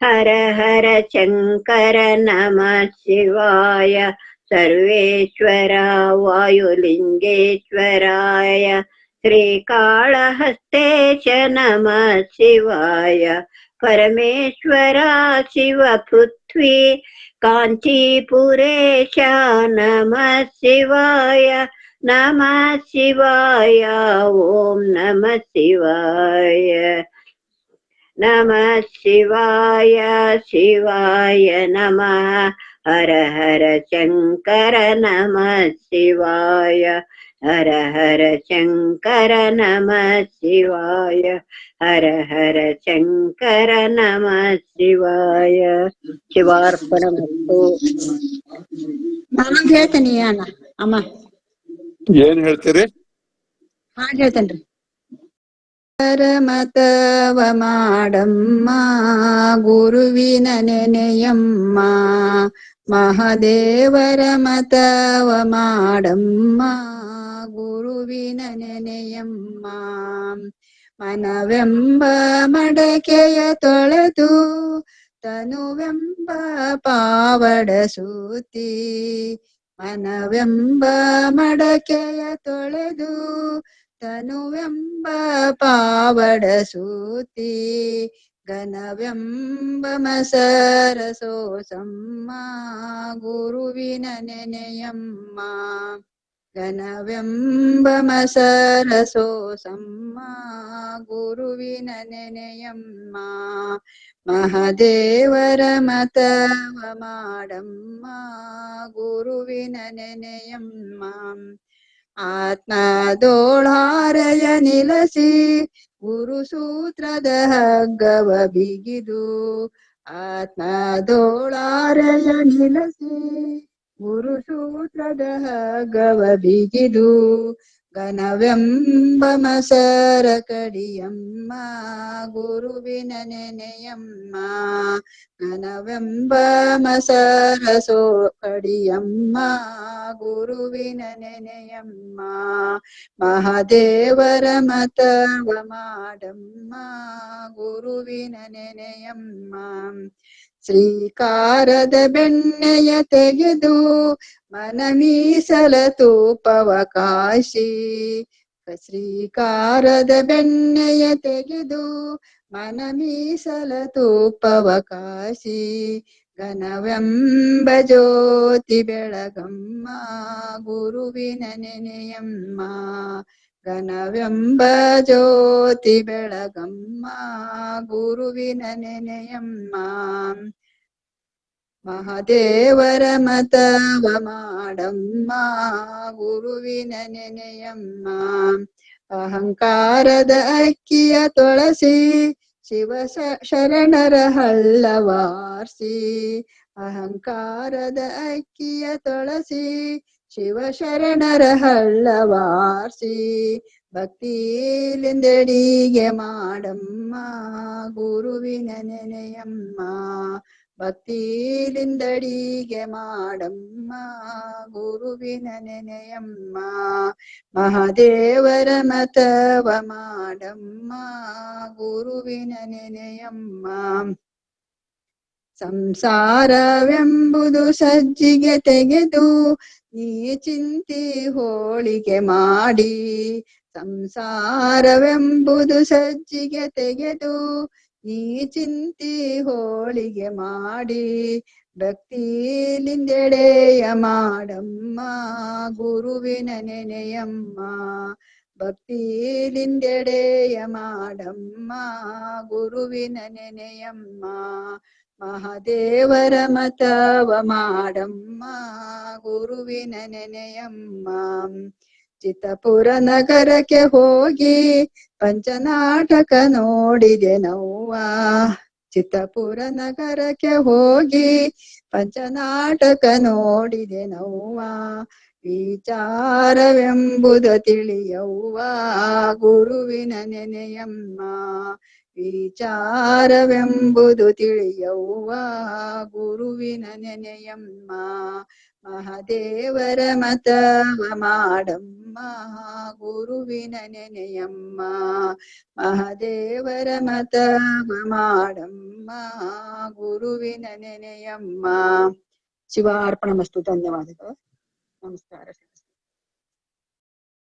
ಹರ ಹರ ಶಂಕರ ನಮಃ ಶಿವಾಯ. ಸರ್ವೇಶ್ವರ ವಾಯುಲಿಂಗೇಶ್ವರಾಯ ಶ್ರೀಕಾಳಹಸ್ತೇಶ ನಮಃ ಶಿವಾಯ. ಪರಮೇಶ್ವರ ಶಿವ ಪೃಥ್ವಿ ಕಾಂಚೀಪುರೇಶ ನಮಃ ಶಿವಾಯ. ನಮಃ ಶಿವಾಯ. ಓಂ ನಮಃ ಶಿವಾಯ. ನಮಃ ಶಿವಾಯ. ಶಿವಾಯ ನಮಃ. ಹರ ಹರ ಶಂಕರ ನಮಃ ಶಿವಾಯ ಹರ ಹರ ಶಂಕರ ನಮಃ ಶಿವಾಯ ಹರ ಹರ ಶಂಕರ ನಮಃ ಶಿವಾಯ ಶಿವಾರ್ಪಣಮಸ್ತು. ನಾನು ಹೇಳ್ತೇನೆ ಅಣ್ಣ ಅಮ್ಮ. ಏನ್ ಹೇಳ್ತೀರಿ? ಹಾಡ್ ಹೇಳ್ತೇನ್ರಿ. ಮತವ ಮಾಡಮ್ಮ ಗುರುವಿನ ನೆನೆಯಮ್ಮ, ಮಹದೇವರ ಮತವ ಮಾಡಮ್ಮ ಗುರುವಿನ ನೆನೆಯಮ್ಮ. ಮನವೆಂಬ ಮಡಕೆಯ ತೊಳೆದು ತನುವೆಂಬ ಪಾವಡ ಸೂತಿ, ಮನವೆಂಬ ಮಡಕೆಯ ತೊಳೆದು ತನುವೆಂಬ ಪಾವಡ ಸೂತಿ, ಘನವೆಂಬ ಮಸರ ಸೋಸಮ್ಮ ಗುರುವಿನ ನೆನೆಯಮ್ಮ, ಘನವೆಂಬ ಮಸರ ಸೋಸಮ್ಮ ಗುರುವಿನ ನೆನೆಯಮ್ಮ. ಮಹದೇವರ ಮತವ ಮಾಡಮ್ಮ ಗುರುವಿನ ನೆನೆಯಮ್ಮ. ಆತ್ಮದೋಳಾರಯ ನಿಲಸಿ ಗುರು ಸೂತ್ರದ ಹಗ್ಗವ ಬಿಗಿದು, ಆತ್ಮದೋಳಾರಯ ನಿಲಸಿ ಗುರು ಸೂತ್ರದ ಹಗ್ಗವ ಬಿಗಿದು, ಘನವೆಂಬ ಮಸರ ಕಡಿಯಮ್ಮ ಗುರುವಿನ ನೆನೆಯಮ್ಮ, ಘನವೆಂಬ ಮಸರ ಸೋ ಕಡಿಯಮ್ಮ ಗುರುವಿನ ನೆನೆಯಮ್ಮ. ಮಹದೇವರ ಮತವ ಮಾಡಮ್ಮ ಗುರುವಿನ ನೆನೆಯಮ್ಮ. ಶ್ರೀಕಾರದ ಬೆಣ್ಣೆಯ ತೆಗೆದು ಮನ ಮೀಸಲ ತೂಪವ ಕಾಶಿ, ಶ್ರೀಕಾರದ ಬೆಣ್ಣೆಯ ತೆಗೆದು ಮನ ಮೀಸಲ ತೂಪವ ಕಾಶಿ, ಘನವೆಂಬ ಜ್ಯೋತಿ ಬೆಳಗಮ್ಮ ಗುರುವಿನ ನೆನೆಯಮ್ಮ, ಘನವೆಂಬ ಜ್ಯೋತಿ ಬೆಳಗಮ್ಮ ಗುರುವಿನ ನೆನೆಯಮ್ಮ. ಮಹದೇವರ ಮತವ ಮಾಡಮ್ಮ ಗುರುವಿನ ನೆನೆಯಮ್ಮ. ಅಹಂಕಾರದ ಅಕ್ಕಿಯ ತೊಳಸಿ ಶಿವ ಶರಣರ ಹಳ್ಳವಾರ್ಸಿ, ಅಹಂಕಾರದ ಅಕ್ಕಿಯ ತೊಳಸಿ ಶಿವ ಶರಣರ ಹಳ್ಳವಾರ್ಸಿ, ಭಕ್ತಿಲಿಂದಡಿಗೆ ಮಾಡಮ್ಮ ಗುರುವಿನ ನೆನೆಯಮ್ಮ, ಭಕ್ತಿಲಿಂದಡಿಗೆ ಮಾಡಮ್ಮ ಗುರುವಿನ ನೆನೆಯಮ್ಮ. ಮಹದೇವರ ಮತವ ಮಾಡಮ್ಮ ಗುರುವಿನ ನೆನೆಯಮ್ಮ. ಸಂಸಾರವೆಂಬುದು ಸಜ್ಜಿಗೆ ತೆಗೆದು ನೀ ಚಿಂತಿ ಹೋಳಿಗೆ ಮಾಡಿ, ಸಂಸಾರವೆಂಬುದು ಸಜ್ಜಿಗೆ ತೆಗೆದು ನೀ ಚಿಂತಿ ಹೋಳಿಗೆ ಮಾಡಿ, ಭಕ್ತಿಲಿಂದೆಡೆಯ ಮಾಡಮ್ಮ ಗುರುವಿನ ನೆನೆಯಮ್ಮ, ಭಕ್ತಿಲಿಂದೆಡೆಯ ಮಾಡಮ್ಮ ಗುರುವಿನ ನೆನೆಯಮ್ಮ. ಮಹದೇವರ ಮತವ ಮಾಡಮ್ಮ ಗುರುವಿನ ನೆನೆಯಮ್ಮ. ಚಿತ್ತಪುರ ನಗರಕ್ಕೆ ಹೋಗಿ ಪಂಚನಾಟಕ ನೋಡಿದೆ ನವ್ವ, ಚಿತ್ತಪುರ ನಗರಕ್ಕೆ ಹೋಗಿ ಪಂಚನಾಟಕ ನೋಡಿದೆ ನವ್ವ, ವಿಚಾರವೆಂಬುದು ತಿಳಿಯವ್ವ ಗುರುವಿನ ನೆನೆಯಮ್ಮ, ವಿಚಾರವೆಂಬುದು ತಿಳಿಯವ್ವ ಗುರುವಿನ ನೆನೆಯಮ್ಮ. ಮಹದೇವರ ಮತವ ಮಾಡಮ್ಮ ಗುರುವಿನ ನೆನೆಯಮ್ಮ, ಮಹದೇವರ ಮತವ ಮಾಡಮ್ಮ ಗುರುವಿನ ನೆನೆಯಮ್ಮ. ಶಿವಾರ್ಪಣಮಸ್ತು. ಧನ್ಯವಾದಗಳು. ನಮಸ್ಕಾರ.